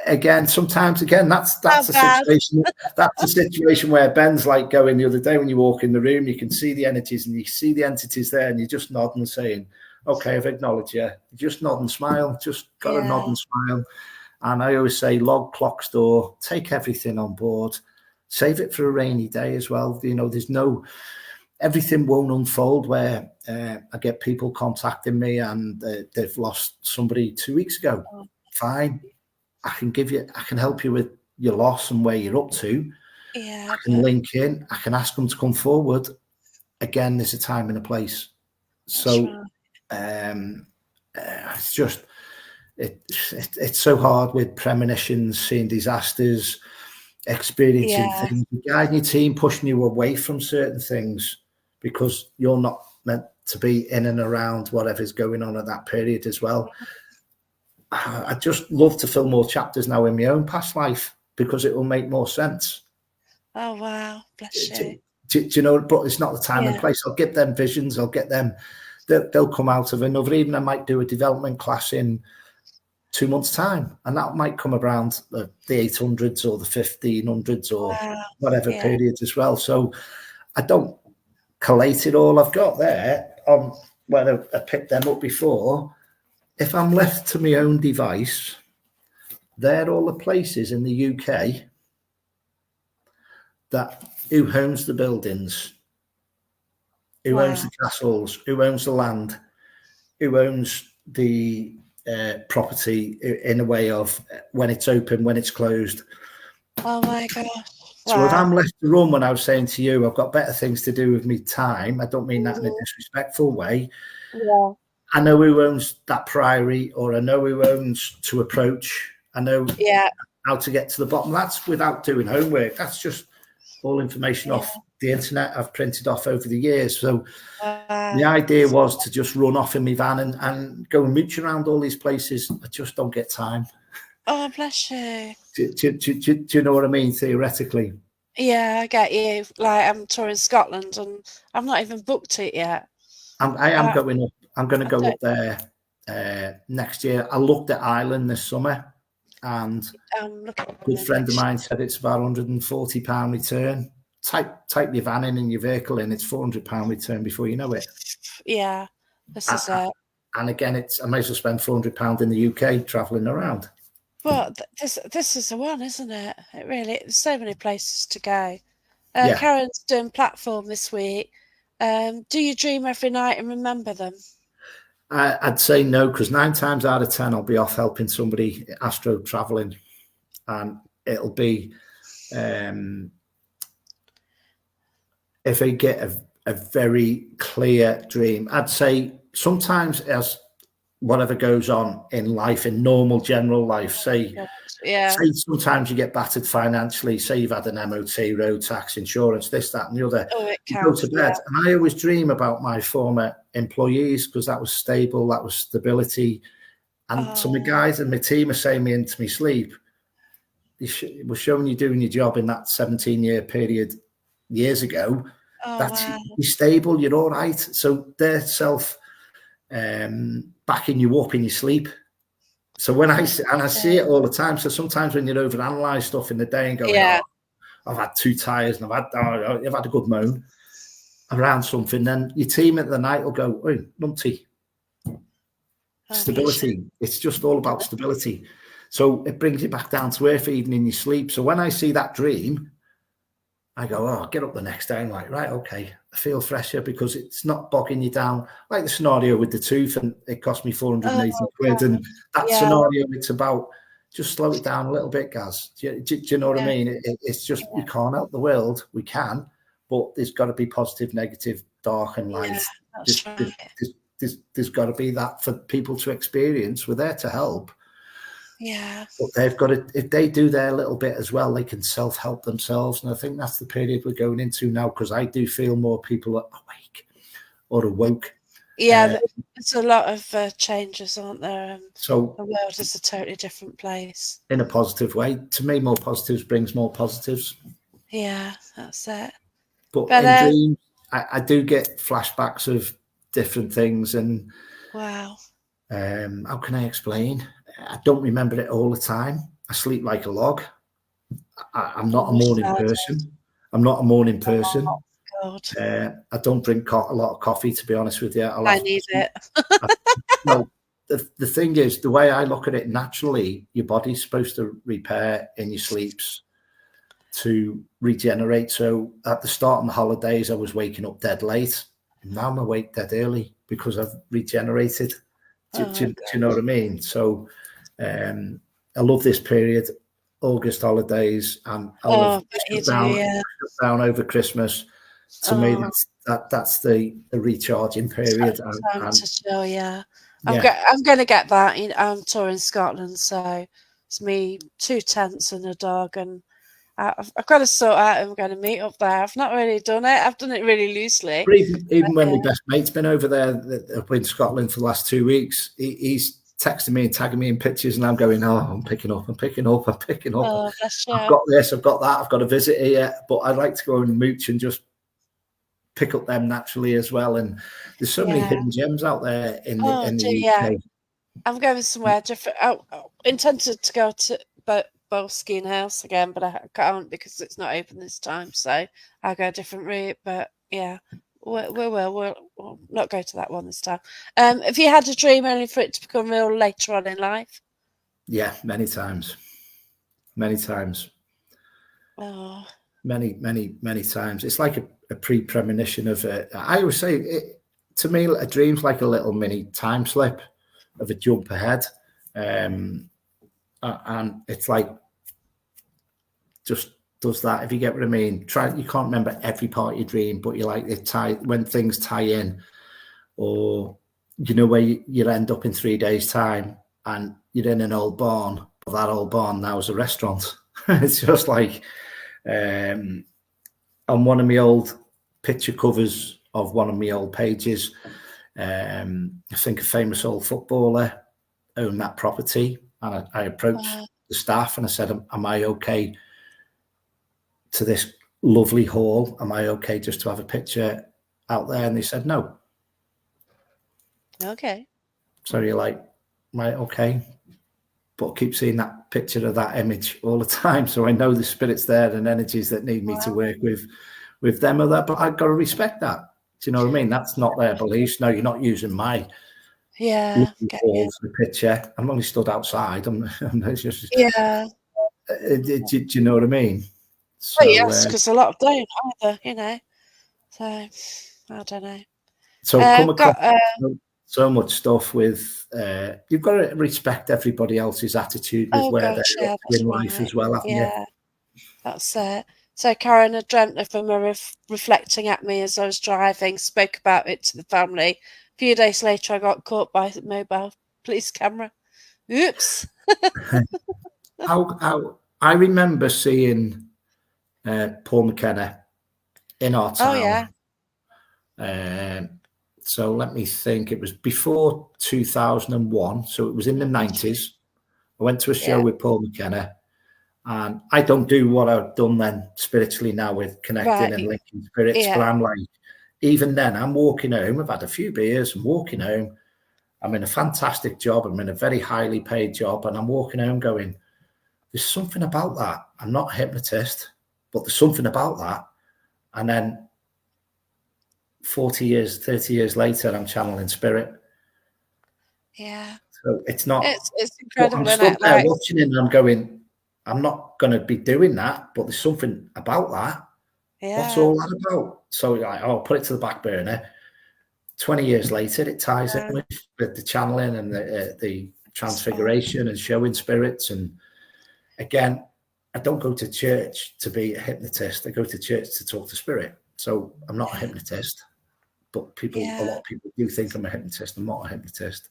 And sometimes that's a situation. That's a situation where Ben's like going the other day, when you walk in the room, you can see the energies and you see the entities there, and you just nod and saying, okay, I've acknowledged you. Just nod and smile. Just got to nod and smile. And I always say, log, clock, store, take everything on board, save it for a rainy day as well. There's everything won't unfold where I get people contacting me and they've lost somebody 2 weeks ago. Fine. I can help you with your loss and where you're up to. Yeah. I can link in. I can ask them to come forward. Again, there's a time and a place. So it's just, it's so hard with premonitions, seeing disasters, experiencing things, guiding your team, pushing you away from certain things because you're not meant to be in and around whatever's going on at that period as well. I just love to fill more chapters now in my own past life because it will make more sense. Oh, wow. Bless you. Do you know, but it's not the time and place. I'll get them visions. I'll get them. They'll come out of another. Even I might do a development class in 2 months' time, and that might come around the 800s or the 1500s or whatever period as well. So I don't collate it all I've got there on when I picked them up before. If I'm left to my own device, they're all the places in the UK that who owns the buildings, who owns the castles, who owns the land, who owns the property in a way of when it's open, when it's closed. Oh my gosh. So if Wow. I'm left to run, when I was saying to you, I've got better things to do with me time. I don't mean that in a disrespectful way. Yeah. I know who owns that priory, or I know who owns to approach. I know Yeah. how to get to the bottom. That's without doing homework. That's just all information Yeah. off the internet I've printed off over the years. So the Wow. idea was to just run off in my van and go and mooch around all these places. I just don't get time. Oh, bless you. Do you know what I mean, theoretically? Yeah, I get you. Like, I'm touring Scotland and I've not even booked it yet. I am Uh, going up. I'm going to I go don't, up there next year. I looked at Ireland this summer, and I'm looking a at good them friend of next. mine said it's about £140 return. Type your van in and your vehicle in, it's £400 return before you know it. Yeah, this is it. And again, I may as well spend £400 in the UK travelling around. But this is the one, isn't it? It really, there's so many places to go. Yeah, Karen's doing platform this week. Do you dream every night and remember them? I'd say no, because 9 times out of 10 I'll be off helping somebody astro traveling, and it'll be if I get a very clear dream. I'd say sometimes, as whatever goes on in life, in normal general life, say Yeah. sometimes you get battered financially, say you've had an MOT, road tax, insurance, this, that, and the other. Oh, it You go counts. to bed, and I always dream about my former employees, because that was stable, that was stability. And some of the guys in my team are saying me into my sleep, we're showing you doing your job in that 17-year period years ago. Oh, That's wow. you're stable, you're all right. So they're backing you up in your sleep. So when I see it all the time. So sometimes when you're overanalyze stuff in the day and going, Yeah. oh, I've had 2 tires and I've had a good moan around something, then your team at the night will go, oh, numpty. Stability. It's just all about stability. So it brings you back down to earth even in your sleep. So when I see that dream, I go, oh, get up the next day. I'm like, right, okay, I feel fresher, because it's not bogging you down. Like the scenario with the tooth, and it cost me 480 quid. And that scenario, it's about just slow it down a little bit, Gaz. Do you know what I mean? It's just, we can't help the world. We can, but there's got to be positive, negative, dark and light. There's got to be that for people to experience. We're there to help. Yeah. But they've got to, if they do their little bit as well, they can self-help themselves. And I think that's the period we're going into now, because I do feel more people are awake or awoke. Yeah, there's a lot of changes, aren't there? So the world is a totally different place. In a positive way. To me, more positives brings more positives. Yeah, that's it. But in dreams, I do get flashbacks of different things. And wow. How can I explain? I don't remember it all the time. I sleep like a log. I'm not a morning person. I'm not a morning person. I don't drink a lot of coffee, to be honest with you. I need it. Well, the thing is, the way I look at it, naturally, your body's supposed to repair in your sleeps to regenerate. So at the start of the holidays, I was waking up dead late. Now I'm awake dead early because I've regenerated. Do you know what I mean? So I love this period, August holidays, and I love shut down over Christmas. To me, that's the recharging period. Time to chill, yeah. I'm going to get that. I'm touring Scotland, so it's me, 2 tents and a dog, and I've got to sort out who I'm going to meet up there. I've not really done it. I've done it really loosely. Even when my best mate's been over there up in Scotland for the last 2 weeks, he's texting me and tagging me in pictures, and I'm going, oh, I'm picking up. Oh, bless you. I've got this, I've got that, I've got a visit here, but I'd like to go and mooch and just pick up them naturally as well. And there's so many hidden gems out there in the UK. I'm going somewhere different. I intended to go to Boleskine House again, but I can't because it's not open this time. So I'll go a different route. But yeah, we'll not go to that one this time. Have you had a dream only for it to become real later on in life? Yeah, many times. Oh. Many times. It's like a pre-premonition of it. I always say, to me, a dream's like a little mini time slip of a jump ahead. And it's like, just does that, if you get what I mean. You can't remember every part of your dream, but you like when things tie in, or where you end up in 3 days' time and you're in an old barn, but that old barn now is a restaurant. It's just like, on one of my old picture covers of one of my old pages, I think a famous old footballer owned that property, and I approached the staff and I said, am I okay to this lovely hall? Am I okay just to have a picture out there? And they said no. Okay. So you're like, right, okay, but keep seeing that picture of that image all the time, so I know the spirits there and energies that need me to work with them or that. But I've got to respect that. Do you know what I mean? That's not their beliefs. No, you're not using my wall for the picture. I'm only stood outside. I'm just, do you know what I mean? So, yes, because a lot don't either, So I don't know. So come across so much stuff with, you've got to respect everybody else's attitude with where they're up to in life as well, haven't you? That's it. So Karen had dreamt of them reflecting at me as I was driving, spoke about it to the family. A few days later, I got caught by a mobile police camera. Oops. I remember seeing Paul McKenna in our town. Oh, yeah. So let me think. It was before 2001, so it was in the 90s. I went to a show with Paul McKenna, and I don't do what I've done then spiritually now with connecting and linking spirits, but I'm like, even then, I'm walking home. I've had a few beers. I'm walking home. I'm in a fantastic job. I'm in a very highly paid job, and I'm walking home going, there's something about that. I'm not a hypnotist, but there's something about that. And then 40 years, 30 years later, I'm channeling spirit. Yeah. So it's not. It's incredible. I'm stood there watching it, and I'm going, I'm not going to be doing that, but there's something about that. Yeah. What's all that about? So like, I'll put it to the back burner. 20 years later, it ties in with the channeling and the transfiguration and showing spirits. And again, I don't go to church to be a hypnotist. I go to church to talk to spirit. So I'm not a hypnotist, but a lot of people do think I'm a hypnotist. I'm not a hypnotist.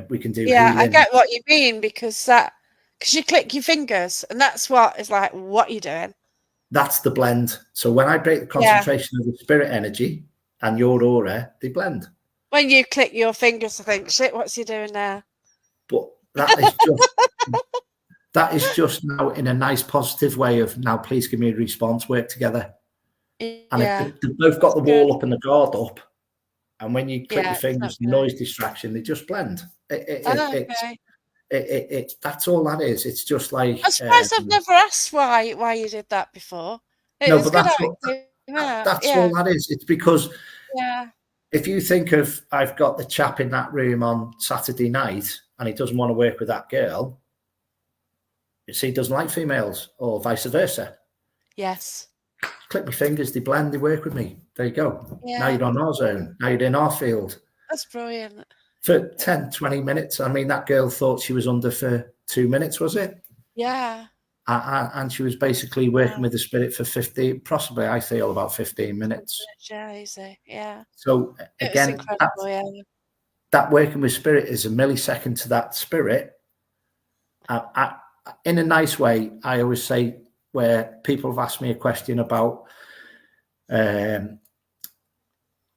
We can do healing. I get what you mean, because you click your fingers, and that's what is like, what are you doing? That's the blend. So when I break the concentration of the spirit energy and your aura, they blend. When you click your fingers, I think, shit, what's he doing now? But that is just that is just now in a nice positive way of, now please give me a response, work together. And if they've both got the wall up and the guard up, and when you click your fingers, noise distraction, they just blend. That's all that is. It's just like, I'm surprised I've never asked why you did that before. That's all that is. It's because if you think of, I've got the chap in that room on Saturday night and he doesn't want to work with that girl, you see, he doesn't like females, or vice versa. Yes. Click my fingers, they blend, they work with me. There you go. Now you're on our zone. Now you're in our field. That's brilliant. For 10, 20 minutes. I mean, that girl thought she was under for 2 minutes, was it? Yeah. And she was basically working with the spirit for 15, possibly, I feel, about 15 minutes. Yeah, easy. Yeah. So again, that working with spirit is a millisecond to that spirit. In a nice way, I always say, where people have asked me a question about, as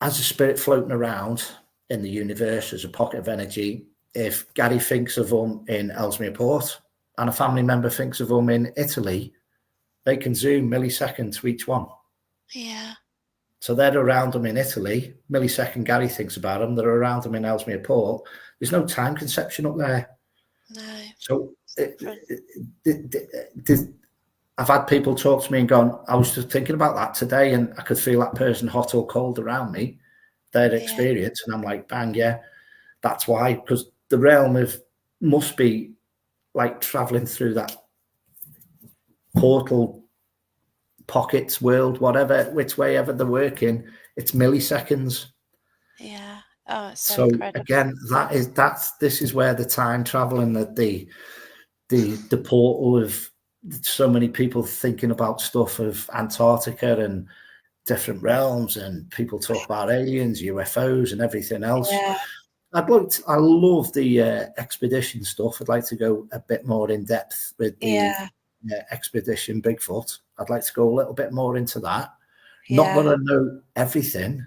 a spirit floating around in the universe as a pocket of energy, if Gary thinks of them in Ellesmere Port and a family member thinks of them in Italy, they can zoom millisecond to each one. Yeah. So they're around them in Italy. Millisecond Gary thinks about them. They're around them in Ellesmere Port. There's no time conception up there. No. So I've had people talk to me and gone, I was just thinking about that today, and I could feel that person hot or cold around me, their experience. And I'm like, bang, yeah, that's why. Because the realm must be like traveling through that portal, pockets, world, whatever, which way ever they're working. It's milliseconds. Yeah. Oh, it's so So incredible. again, this is where the time travel and the portal of so many people thinking about stuff of Antarctica and different realms, and people talk about aliens, UFOs, and everything else. Yeah, I love the expedition stuff. I'd like to go a bit more in depth with the yeah, expedition Bigfoot. I'd like to go a little bit more into that. Not that yeah. I know everything,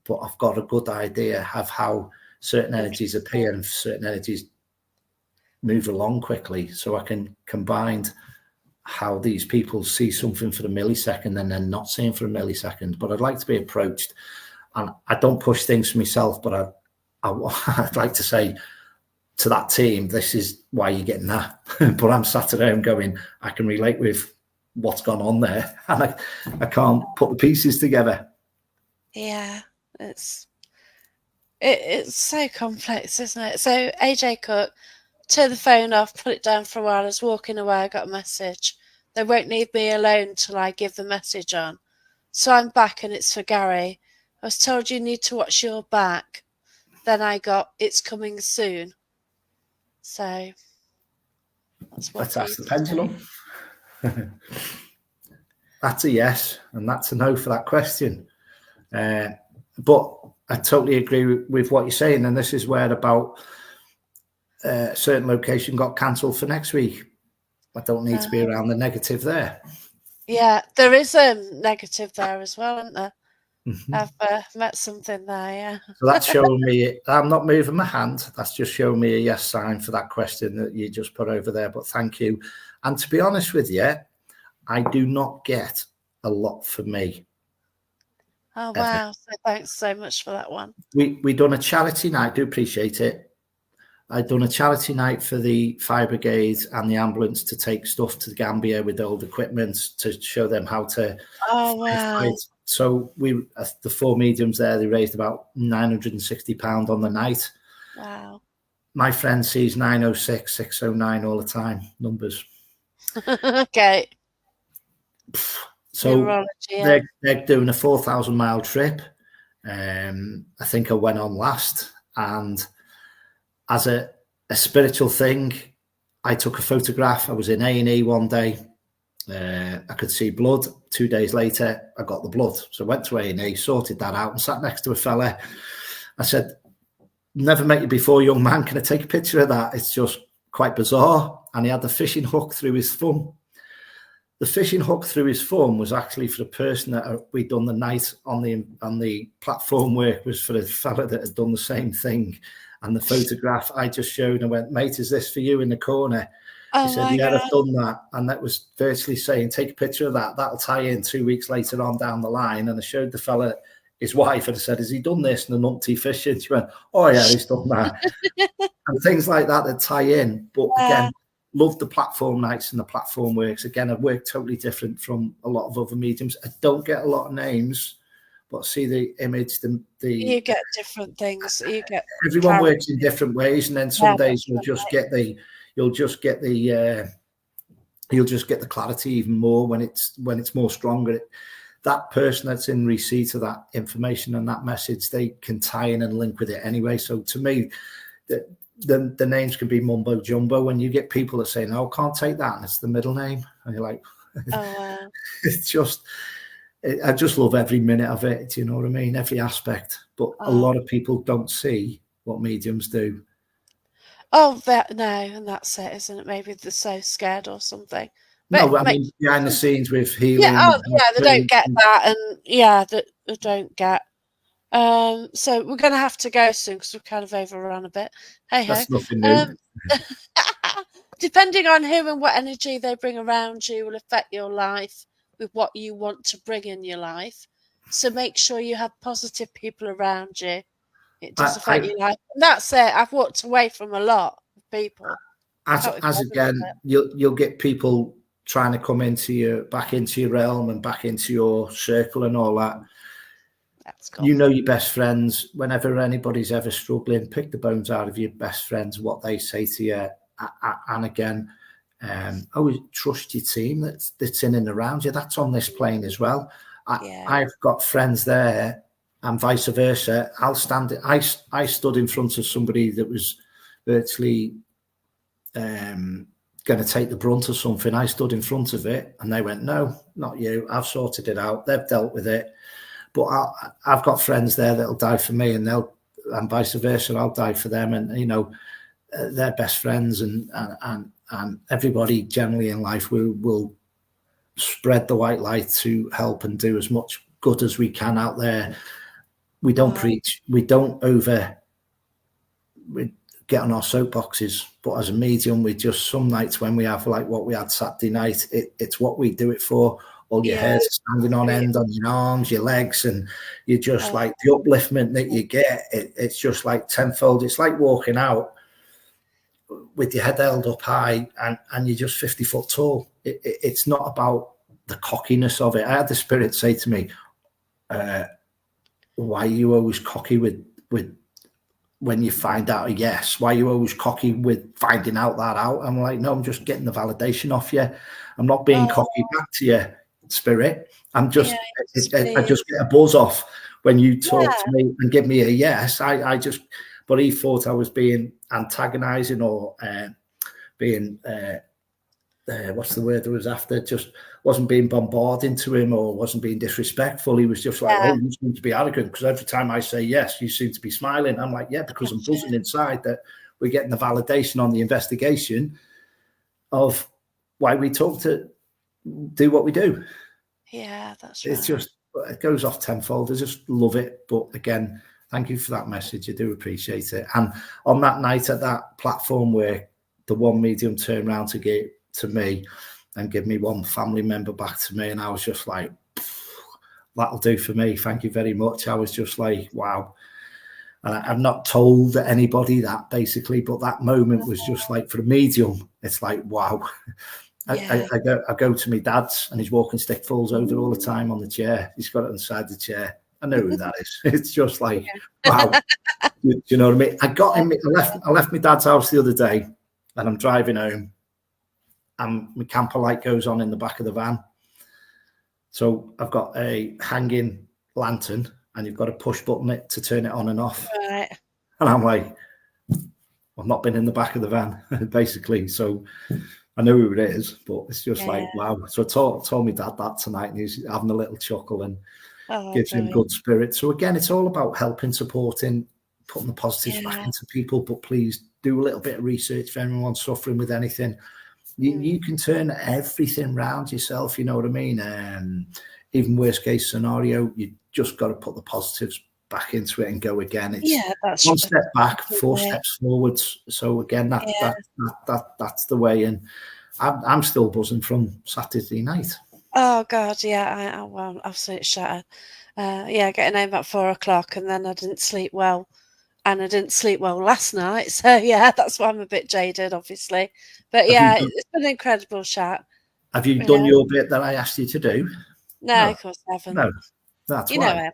but I've got a good idea of how certain energies Interesting. appear and certain energies move along quickly, so I can combine how these people see something for a millisecond and then not seeing for a millisecond. But I'd like to be approached, and I don't push things for myself, but I'd like to say to that team, this is why you're getting that. But I'm sat at home going, I can relate with what's gone on there, and I can't put the pieces together. Yeah, it's so complex, isn't it? So AJ Cook, turn the phone off, put it down for a while. I was walking away, I got a message. They won't leave me alone till I give the message on. So I'm back and it's for Gary. I was told you need to watch your back. Then I got it's coming soon. So that's what Let's ask Peeps the is doing. pendulum. That's a yes, and that's a no for that question. But I totally agree with what you're saying, and this is where about a certain location got cancelled for next week. I don't need to be around the negative there. Yeah, there is a negative there as well, isn't there? Mm-hmm. I've met something there, yeah. So that's showing me I'm not moving my hand. That's just showing me a yes sign for that question that you just put over there. But thank you. And to be honest with you, I do not get a lot for me. Oh Ever. wow! So thanks so much for that one. We done a charity night. Do appreciate it. I'd done a charity night for the fire brigade and the ambulance to take stuff to Gambia with old equipment to show them how to Oh wow! fight. So the four mediums there, they raised about £960 on the night. Wow. My friend sees 906, 609 all the time, numbers. Okay. So Numerology, yeah. they're doing a 4,000-mile trip. I think I went on last, and as a spiritual thing, I took a photograph. I was in A&E one day. I could see blood. 2 days later, I got the blood. So I went to A&E, sorted that out, and sat next to a fella. I said, never met you before, young man. Can I take a picture of that? It's just quite bizarre. And he had the fishing hook through his thumb. The fishing hook through his thumb was actually for the person that we'd done the night on the platform work, was for a fella that had done the same thing. And the photograph I just showed, I went, mate, is this for you in the corner? He Oh said, my yeah, god. I've done that. And that was virtually saying, take a picture of that. That'll tie in 2 weeks later on down the line. And I showed the fella his wife and I said, has he done this? And the numpty fishing. She went, oh, yeah, he's done that. And things like that that tie in. But Yeah. again, love the platform nights and the platform works. Again, I work totally different from a lot of other mediums. I don't get a lot of names, but see the image, You get different things. You get everyone clarity. works in different ways, and then some Yeah, days definitely. you'll just get the clarity even more when it's more stronger. That person that's in receipt of that information and that message, they can tie in and link with it anyway. So to me, the names can be mumbo jumbo. When you get people that say, no, I can't take that, and it's the middle name, and you're like, Oh wow. it's just, I just love every minute of it. Do you know what I mean? Every aspect. But a Oh. lot of people don't see what mediums do. Oh, that no, and that's it, isn't it? Maybe they're so scared or something. But No, I make mean behind the scenes with yeah, healing. oh yeah, they don't get that, and yeah, they don't get. So we're going to have to go soon because we've kind of overrun a bit. Hey ho. That's nothing new. Um, depending on who and what energy they bring around you will affect your life with what you want to bring in your life. So make sure you have positive people around you. It does affect I your life. And that's it. I've walked away from a lot of people. Totally as bothered with again, it. you'll get people trying to come back into your realm and back into your circle and all that. That's You cool. know your best friends. Whenever anybody's ever struggling, pick the bones out of your best friends, what they say to you. And again, always trust your team that's in and around you. That's on this plane as well. Yeah. I've got friends there and vice versa. I stood in front of somebody that was virtually going to take the brunt of something. I stood in front of it, and they went, "No, not you. I've sorted it out. They've dealt with it." But I've got friends there that'll die for me, and vice versa. I'll die for them, and they're best friends, and everybody generally in life will spread the white light to help and do as much good as we can out there. We don't preach. We don't we get on our soapboxes, but as a medium, we just, some nights when we have like what we had Saturday night, it's what we do it for. All your hairs standing on end on your arms, your legs, and you just like the upliftment that you get. It's just like tenfold. It's like walking out with your head held up high and you're just 50 foot tall. It's not about the cockiness of it. I had the spirit say to me, why are you always cocky with when you find out a yes? Why are you always cocky with finding out that out? I'm like, no, I'm just getting the validation off you. I'm not being cocky back to you, spirit. I'm just, I just get a buzz off when you talk to me and give me a yes. But he thought I was being antagonizing or being, what's the word that was after? Just wasn't being bombarding to him or wasn't being disrespectful. He was just like, oh, you seem to be arrogant because every time I say yes, you seem to be smiling. I'm like, yeah, because I'm buzzing inside that we're getting the validation on the investigation of why we talk to do what we do. Yeah, that's right. It's just, it goes off tenfold. I just love it. But again, thank you for that message. I do appreciate it. And on that night at that platform where the one medium turned around to get to me and give me one family member back to me, and I was just like, that'll do for me. Thank you very much. I was just like, wow. And I've not told anybody that basically, but that moment was just like, for the medium, it's like, wow. I go to my dad's and his walking stick falls over all the time on the chair. He's got it inside the chair. I know who that is. It's just like, wow. Do you know what I mean? I left my dad's house the other day and I'm driving home and my camper light goes on in the back of the van. So I've got a hanging lantern and you've got to push button it to turn it on and off. Right. And I'm like, I've not been in the back of the van, basically. So I know who it is, but it's just like, wow. So I told my dad that tonight and he's having a little chuckle and gives him good spirit. So again, it's all about helping, supporting, putting the positives back into people. But please do a little bit of research for anyone suffering with anything. You can turn everything around yourself, you know what I mean? Even worst case scenario, you just got to put the positives back into it and go again. It's that's one step back, 4 steps forwards. So again, that's the way. And I'm still buzzing from Saturday night. Oh God, yeah, I'm absolutely shattered. Getting home at 4 o'clock, and then I didn't sleep well, and I didn't sleep well last night. So that's why I'm a bit jaded, obviously. But it's been an incredible chat. Have you done your bit that I asked you to do? No, of course I haven't. No, that's why.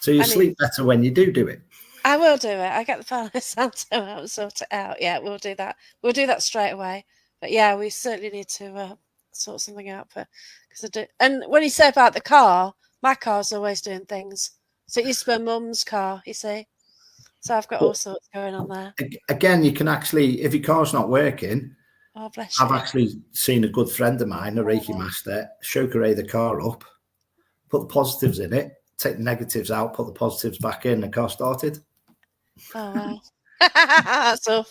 So you sleep better when you do it. I will do it. I get the Palo Santo out and sort it out. Yeah, we'll do that. We'll do that straight away. But we certainly need to sort something out because I do. And when you say about the car, my car's always doing things. So it used to be my mum's car, you see. So I've got all sorts going on there. Again, you can actually, if your car's not working, oh bless you. I've actually seen a good friend of mine, a Reiki master, shokarei the car up, put the positives in it, take the negatives out, put the positives back in, the car started. Oh wow.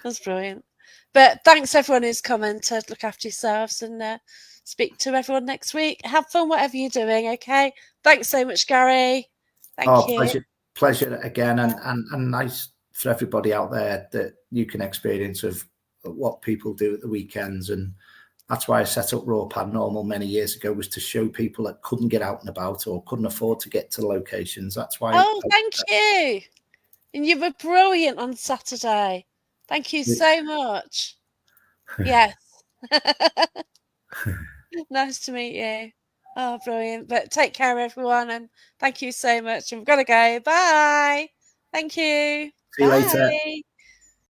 That's brilliant. But thanks everyone who's commented. Look after yourselves and speak to everyone next week. Have fun whatever you're doing, okay? Thanks so much, Gary. Thank you. Pleasure again, and nice for everybody out there that you can experience of what people do at the weekends. And that's why I set up Raw Paranormal many years ago, was to show people that couldn't get out and about or couldn't afford to get to locations. That's why. Oh, thank you. And you were brilliant on Saturday. Thank you so much. Yes. Nice to meet you. Oh, brilliant. But take care, everyone. And thank you so much. And we've got to go. Bye. Thank you. See you later.